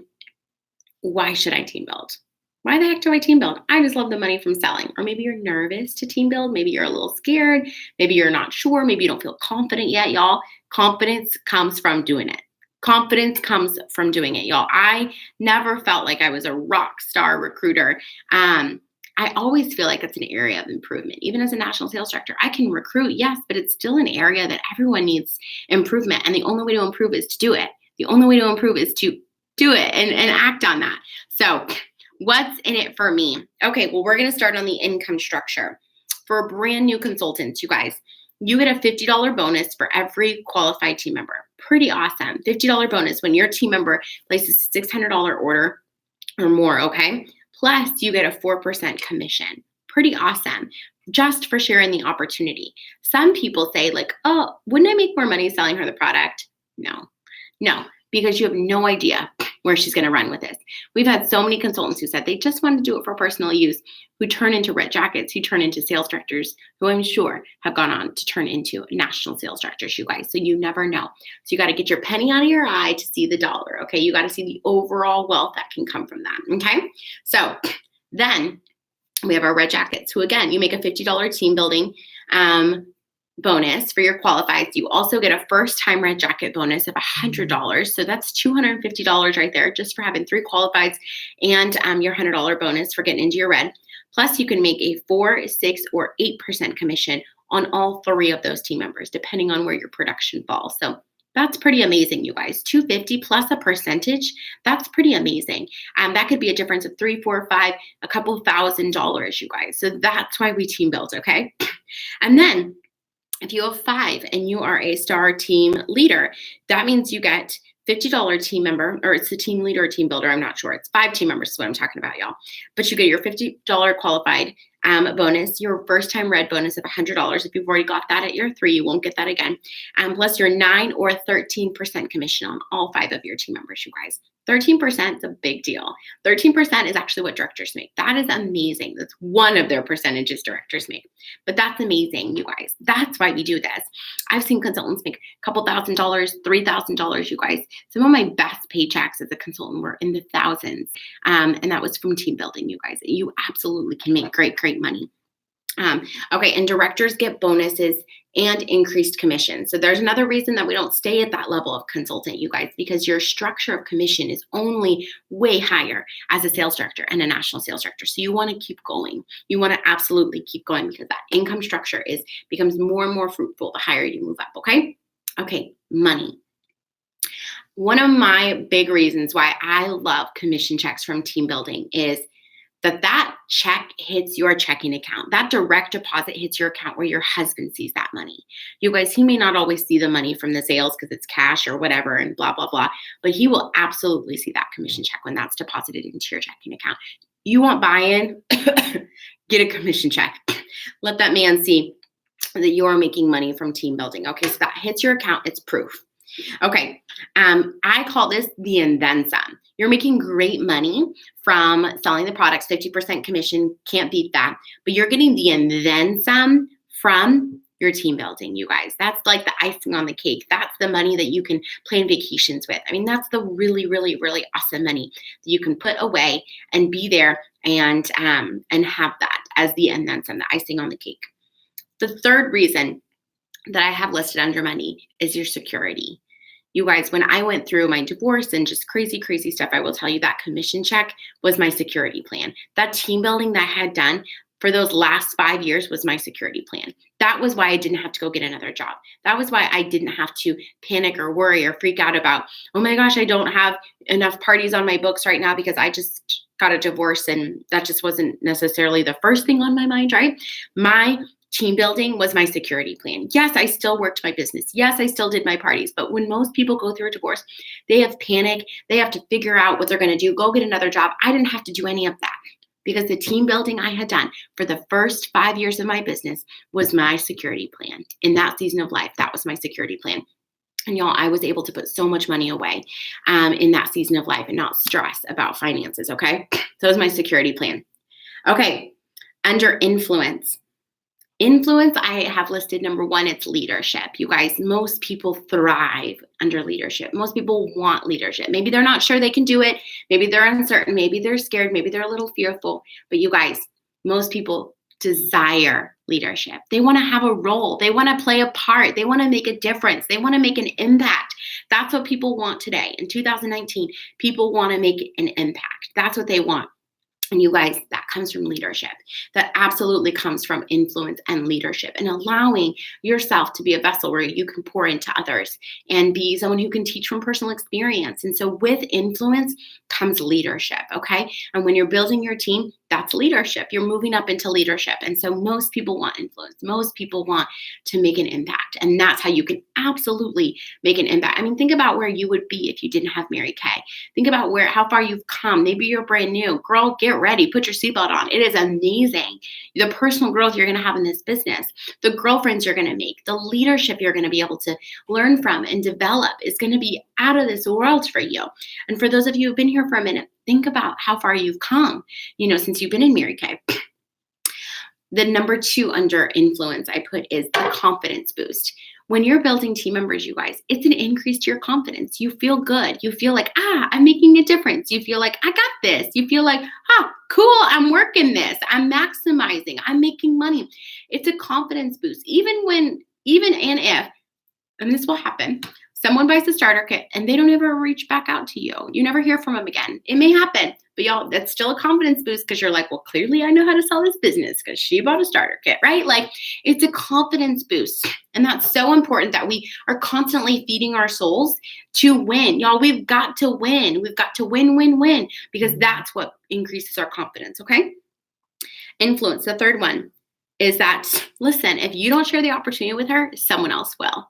[SPEAKER 1] Why should I team build? Why the heck do I team build? I just love the money from selling. Or maybe you're nervous to team build. Maybe you're a little scared. Maybe you're not sure. Maybe you don't feel confident yet, y'all. Confidence comes from doing it. Confidence comes from doing it, y'all. I never felt like I was a rock star recruiter. I always feel like it's an area of improvement. Even as a national sales director, I can recruit, yes, but it's still an area that everyone needs improvement. And the only way to improve is to do it. The only way to improve is to do it and act on that. So what's in it for me? Okay, well, we're going to start on the income structure. For brand new consultants, you guys, you get a $50 bonus for every qualified team member. Pretty awesome. $50 bonus when your team member places a $600 order or more, okay? Plus, you get a 4% commission. Pretty awesome. Just for sharing the opportunity. Some people say oh, wouldn't I make more money selling her the product? No, because you have no idea where she's going to run with this. We've had so many consultants who said they just want to do it for personal use, who turn into red jackets, who turn into sales directors, who I'm sure have gone on to turn into national sales directors, you guys. So you never know. So you got to get your penny out of your eye to see the dollar, okay? You got to see the overall wealth that can come from that, okay? So then we have our red jackets, who again, you make a $50 team building bonus for your qualifieds. You also get a first-time red jacket bonus of $100. So that's $250 right there just for having 3 qualifieds and your $100 bonus for getting into your red. Plus, you can make a 4%, 6%, or 8% commission on all 3 of those team members, depending on where your production falls. So that's pretty amazing, you guys. $250 plus a percentage, that's pretty amazing. That could be a difference of $3, $4, $5, a couple $1,000, you guys. So that's why we team build, okay? And then if you have 5 and you are a star team leader, that means you get $50 team member, or it's the team leader or team builder, I'm not sure. It's 5 team members is what I'm talking about, y'all. But you get your $50 qualified bonus, your first time red bonus of $100. If you've already got that at year 3, you won't get that again. Plus your 9 or 13% commission on all 5 of your team members, you guys. 13% is a big deal. 13% is actually what directors make. That is amazing. That's one of their percentages directors make. But that's amazing, you guys. That's why we do this. I've seen consultants make a couple $1,000s, $3,000, you guys. Some of my best paychecks as a consultant were in the thousands. And that was from team building, you guys. You absolutely can make great money. Okay, and directors get bonuses and increased commission. So there's another reason that we don't stay at that level of consultant, you guys, because your structure of commission is only way higher as a sales director and a national sales director. So you want to keep going. You want to absolutely keep going because that income structure becomes more and more fruitful the higher you move up, okay? Okay, money. One of my big reasons why I love commission checks from team building is that check hits your checking account. That direct deposit hits your account where your husband sees that money. You guys, he may not always see the money from the sales because it's cash or whatever and blah, blah, blah, but he will absolutely see that commission check when that's deposited into your checking account. You want buy-in? Get a commission check. Let that man see that you are making money from team building. Okay, so that hits your account. It's proof. Okay, I call this the and then some. You're making great money from selling the products, 50% commission, can't beat that. But you're getting the and then some from your team building, you guys. That's like the icing on the cake. That's the money that you can plan vacations with. I mean, that's the really, really, really awesome money that you can put away and be there and have that as the and then some, the icing on the cake. The third reason that I have listed under money is your security. You guys, when I went through my divorce and just crazy stuff, I will tell you that commission check was my security plan. That team building that I had done for those last 5 years was my security plan. That was why I didn't have to go get another job. That was why I didn't have to panic or worry or freak out about, oh my gosh, I don't have enough parties on my books right now because I just got a divorce and that just wasn't necessarily the first thing on my mind, right? My team building was my security plan. Yes, I still worked my business. Yes, I still did my parties. But when most people go through a divorce, they have panic. They have to figure out what they're going to do, go get another job. I didn't have to do any of that because the team building I had done for the first 5 years of my business was my security plan. In that season of life, that was my security plan. And y'all, I was able to put so much money away in that season of life and not stress about finances, okay? So it was my security plan. Okay, under influence. Influence, I have listed number 1, it's leadership. You guys, most people thrive under leadership. Most people want leadership. Maybe they're not sure they can do it. Maybe they're uncertain. Maybe they're scared. Maybe they're a little fearful. But you guys, most people desire leadership. They want to have a role. They want to play a part. They want to make a difference. They want to make an impact. That's what people want today. In 2019, people want to make an impact. That's what they want. And you guys, that comes from leadership. That absolutely comes from influence and leadership and allowing yourself to be a vessel where you can pour into others and be someone who can teach from personal experience. And so with influence comes leadership, okay? And when you're building your team, that's leadership. You're moving up into leadership. And so most people want influence. Most people want to make an impact. And that's how you can absolutely make an impact. I mean, think about where you would be if you didn't have Mary Kay. Think about how far you've come. Maybe you're brand new. Girl, get ready. Put your seatbelt on. It is amazing. The personal growth you're going to have in this business, the girlfriends you're going to make, the leadership you're going to be able to learn from and develop is going to be out of this world for you. And for those of you who've been here for a minute, think about how far you've come, since you've been in Mary Kay. The number 2 under influence I put is the confidence boost. When you're building team members, you guys, it's an increase to your confidence. You feel good. You feel like, I'm making a difference. You feel like, I got this. You feel like, cool, I'm working this. I'm maximizing. I'm making money. It's a confidence boost. Even if, and this will happen, someone buys a starter kit and they don't ever reach back out to you. You never hear from them again. It may happen, but y'all, that's still a confidence boost because you're like, well, clearly I know how to sell this business because she bought a starter kit, right? Like it's a confidence boost. And that's so important that we are constantly feeding our souls to win. Y'all, we've got to win. We've got to win, because that's what increases our confidence, okay? Influence, the third one is that, listen, if you don't share the opportunity with her, someone else will.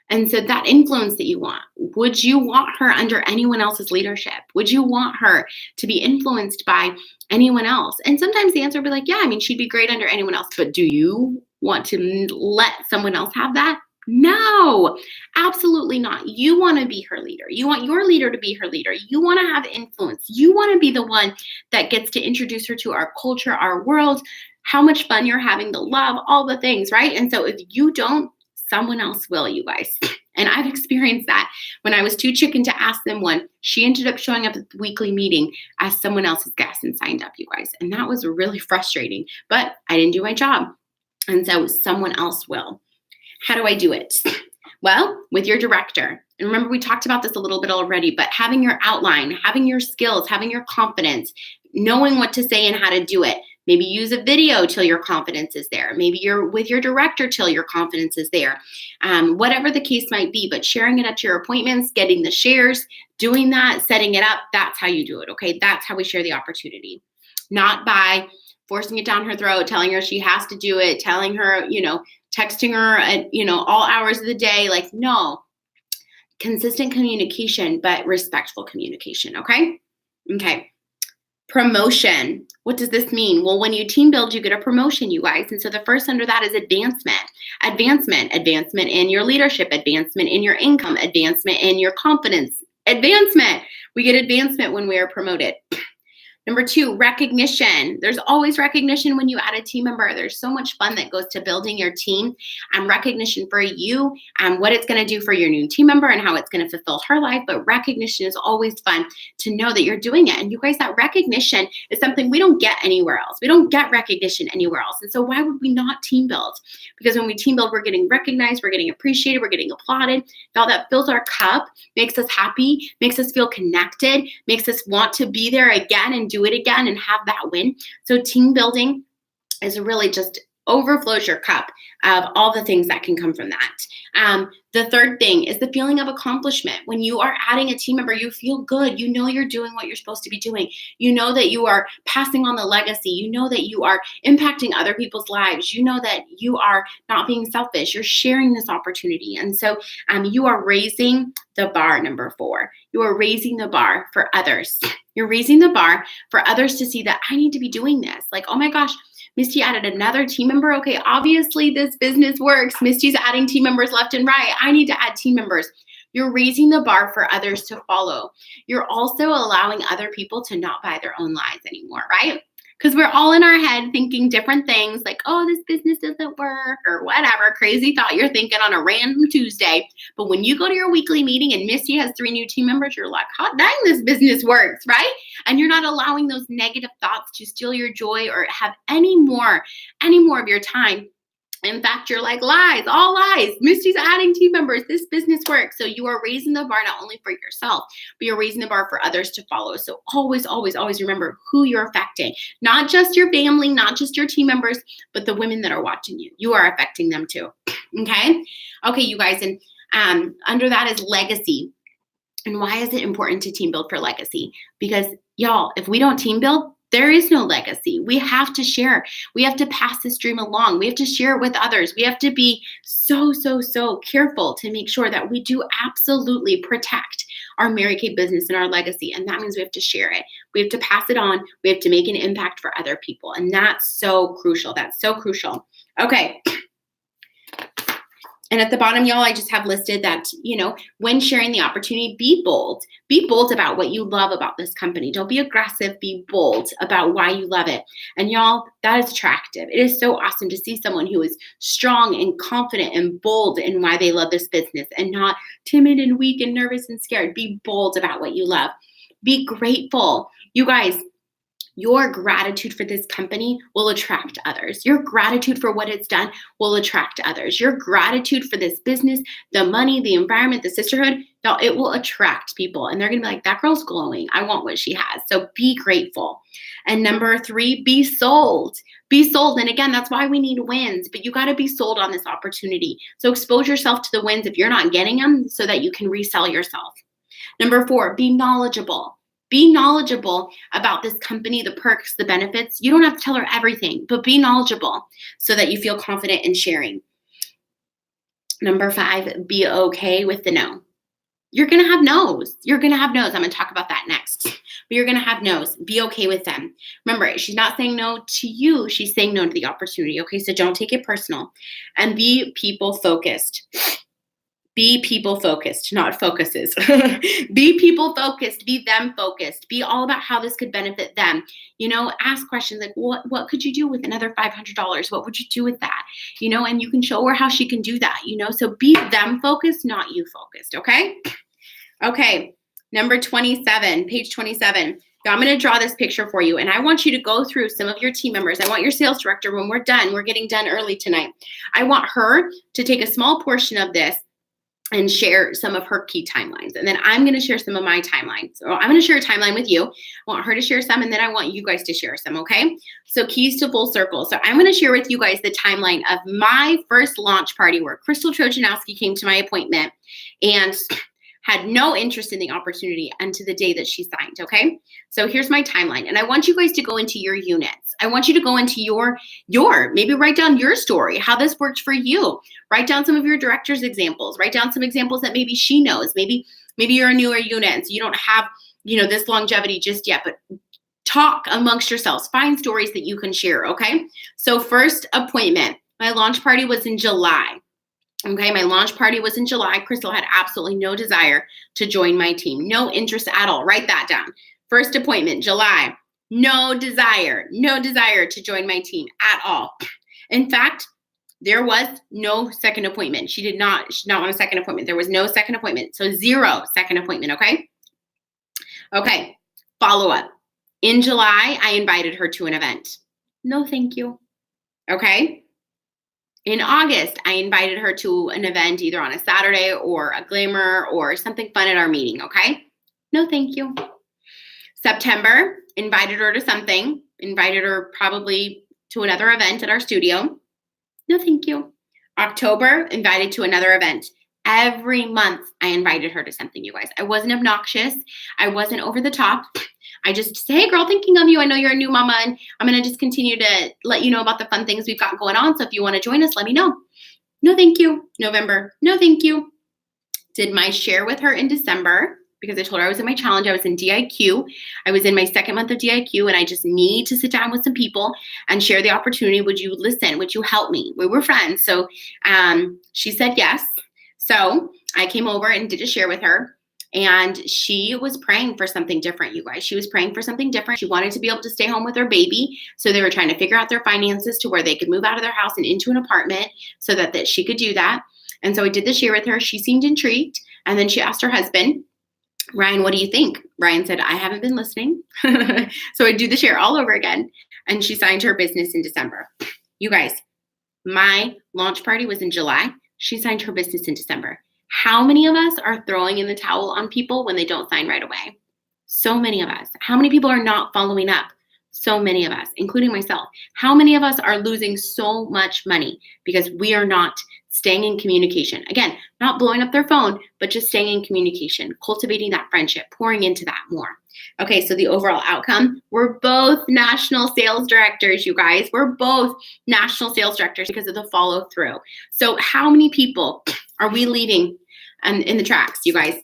[SPEAKER 1] And so that influence that you want, would you want her under anyone else's leadership? Would you want her to be influenced by anyone else? And sometimes the answer would be like, yeah, I mean, she'd be great under anyone else, but do you want to let someone else have that? No, absolutely not. You want to be her leader. You want your leader to be her leader. You want to have influence. You want to be the one that gets to introduce her to our culture, our world, how much fun you're having, the love, all the things, right? And so if you don't, someone else will, you guys. And I've experienced that. When I was too chicken to ask them one, she ended up showing up at the weekly meeting as someone else's guest and signed up, you guys. And that was really frustrating, but I didn't do my job. And so someone else will. How do I do it? Well, with your director. And remember, we talked about this a little bit already, but having your outline, having your skills, having your confidence, knowing what to say and how to do it. Maybe use a video till your confidence is there. Maybe you're with your director till your confidence is there. Whatever the case might be, but sharing it at your appointments, getting the shares, doing that, setting it up, that's how you do it, okay? That's how we share the opportunity. Not by forcing it down her throat, telling her she has to do it, telling her, texting her at, all hours of the day. Like, no. Consistent communication, but respectful communication, okay? Okay. Promotion. What does this mean? Well, when you team build, you get a promotion, you guys. And so the first under that is advancement. Advancement in your leadership, advancement in your income, advancement in your confidence, advancement. We get advancement when we are promoted. Number 2, recognition. There's always recognition when you add a team member. There's so much fun that goes to building your team and recognition for you and what it's going to do for your new team member and how it's going to fulfill her life. But recognition is always fun to know that you're doing it. And you guys, that recognition is something we don't get anywhere else. We don't get recognition anywhere else. And so why would we not team build? Because when we team build, we're getting recognized, we're getting appreciated, we're getting applauded. All that fills our cup, makes us happy, makes us feel connected, makes us want to be there again and do it again and have that win. So team building is really just overflows your cup of all the things that can come from that. The third thing is the feeling of accomplishment. When you are adding a team member, you feel good. You know you're doing what you're supposed to be doing. You know that you are passing on the legacy. You know that you are impacting other people's lives. You know that you are not being selfish. You're sharing this opportunity. And so you are raising the bar, number 4. You are raising the bar for others. You're raising the bar for others to see that I need to be doing this. Like, oh my gosh, Misty added another team member. Okay, obviously this business works. Misty's adding team members left and right. I need to add team members. You're raising the bar for others to follow. You're also allowing other people to not buy their own lives anymore, right? Because we're all in our head thinking different things like, oh, this business doesn't work or whatever crazy thought you're thinking on a random Tuesday. But when you go to your weekly meeting and Misty has 3 new team members, you're like, hot dang, this business works, right? And you're not allowing those negative thoughts to steal your joy or have any more of your time. In fact, you're like, lies, all lies. Misty's adding team members. This business works. So you are raising the bar not only for yourself, but you're raising the bar for others to follow. So always, always, always remember who you're affecting. Not just your family, not just your team members, but the women that are watching you. You are affecting them too. Okay? Okay, you guys. And under that is legacy. And why is it important to team build for legacy? Because y'all, if we don't team build, there is no legacy. We have to share. We have to pass this dream along. We have to share it with others. We have to be so careful to make sure that we do absolutely protect our Mary Kay business and our legacy. And that means we have to share it. We have to pass it on. We have to make an impact for other people. And that's so crucial. That's so crucial. Okay. And at the bottom, y'all, I just have listed that, when sharing the opportunity, be bold. Be bold about what you love about this company. Don't be aggressive. Be bold about why you love it. And y'all, that is attractive. It is so awesome to see someone who is strong and confident and bold in why they love this business and not timid and weak and nervous and scared. Be bold about what you love. Be grateful. You guys, your gratitude for this company will attract others. Your gratitude for what it's done will attract others. Your gratitude for this business, the money, the environment, the sisterhood, it will attract people. And they're going to be like, that girl's glowing. I want what she has. So be grateful. And number 3, be sold. Be sold. And again, that's why we need wins, but you got to be sold on this opportunity. So expose yourself to the wins if you're not getting them so that you can resell yourself. Number 4, be knowledgeable. Be knowledgeable about this company, the perks, the benefits. You don't have to tell her everything, but be knowledgeable so that you feel confident in sharing. Number 5, be okay with the no. You're going to have no's. You're going to have no's. I'm going to talk about that next. But you're going to have no's. Be okay with them. Remember, she's not saying no to you. She's saying no to the opportunity. Okay, so don't take it personal. And be people focused. Be people focused, not focuses. Be people focused. Be them focused. Be all about how this could benefit them. Ask questions like, what could you do with another $500? What would you do with that? And you can show her how she can do that. So be them focused, not you focused. Okay. Okay. Number 27, page 27. Now I'm going to draw this picture for you, and I want you to go through some of your team members. I want your sales director, when we're done, we're getting done early tonight. I want her to take a small portion of this and share some of her key timelines. And then I'm going to share some of my timelines. So I'm going to share a timeline with you. I want her to share some, and then I want you guys to share some, okay? So keys to full circle. So I'm going to share with you guys the timeline of my first launch party where Crystal Trojanowski came to my appointment and had no interest in the opportunity until the day that she signed, okay? So here's my timeline. And I want you guys to go into your units. I want you to go into your maybe write down your story, how this worked for you. Write down some of your director's examples. Write down some examples that maybe she knows. Maybe you're a newer unit, and so you don't have, this longevity just yet, but talk amongst yourselves. Find stories that you can share, okay? So first appointment, my launch party was in July. Okay, my launch party was in July. Crystal had absolutely no desire to join my team. No interest at all. Write that down. First appointment, July. No desire to join my team at all. In fact, there was no second appointment. She did not want a second appointment. There was no second appointment. So 0 second appointment, okay? Okay, follow up. In July, I invited her to an event. No, thank you. Okay? In August, I invited her to an event either on a Saturday or a glamour or something fun at our meeting, okay? No, thank you. September, invited her to something, invited her probably to another event at our studio. No, thank you. October, invited to another event. Every month, I invited her to something, you guys. I wasn't obnoxious. I wasn't over the top. I just say, hey, girl, thinking of you. I know you're a new mama, and I'm going to just continue to let you know about the fun things we've got going on. So if you want to join us, let me know. No, thank you. November. No, thank you. Did my share with her in December because I told her I was in my challenge. I was in DIQ. I was in my second month of DIQ, and I just need to sit down with some people and share the opportunity. Would you listen? Would you help me? We were friends. So she said yes. So I came over and did a share with her. And she was praying for something different, you guys. She was praying for something different. She wanted to be able to stay home with her baby. So they were trying to figure out their finances to where they could move out of their house and into an apartment so that she could do that. And so I did the share with her. She seemed intrigued. And then she asked her husband, Ryan, what do you think? Ryan said, I haven't been listening. So I do the share all over again. And she signed her business in December. You guys, my launch party was in July. She signed her business in December. How many of us are throwing in the towel on people when they don't sign right away? So many of us. How many people are not following up? So many of us, including myself. How many of us are losing so much money because we are not staying in communication? Again, not blowing up their phone, but just staying in communication, cultivating that friendship, pouring into that more. Okay, so the overall outcome, we're both national sales directors, you guys. We're both national sales directors because of the follow through. So how many people are we leaving in the tracks, you guys?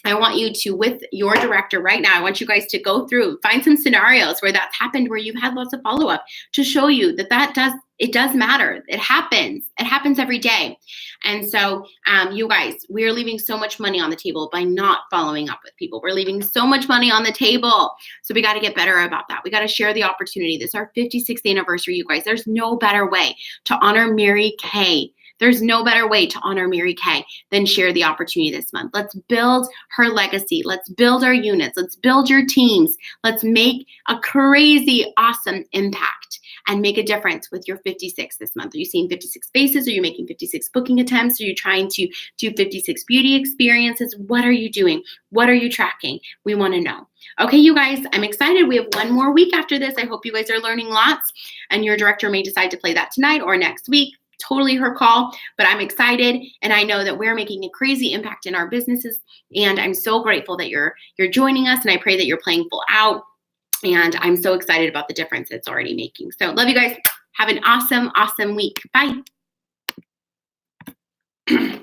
[SPEAKER 1] I want you to, with your director right now, I want you guys to go through, find some scenarios where that's happened, where you've had lots of follow-up to show you that it does matter. It happens. It happens every day. And so you guys, we're leaving so much money on the table by not following up with people. We're leaving so much money on the table. So we got to get better about that. We got to share the opportunity. This is our 56th anniversary, you guys. There's no better way to honor Mary Kay. There's no better way to honor Mary Kay than share the opportunity this month. Let's build her legacy. Let's build our units. Let's build your teams. Let's make a crazy, awesome impact and make a difference with your 56 this month. Are you seeing 56 spaces? Are you making 56 booking attempts? Are you trying to do 56 beauty experiences? What are you doing? What are you tracking? We want to know. Okay, you guys, I'm excited. We have one more week after this. I hope you guys are learning lots, and your director may decide to play that tonight or next week. Totally her call, but I'm excited, and I know that we're making a crazy impact in our businesses, and I'm so grateful that you're joining us, and I pray that you're playing full out, and I'm so excited about the difference it's already making. So love you guys. Have an awesome, awesome week. Bye.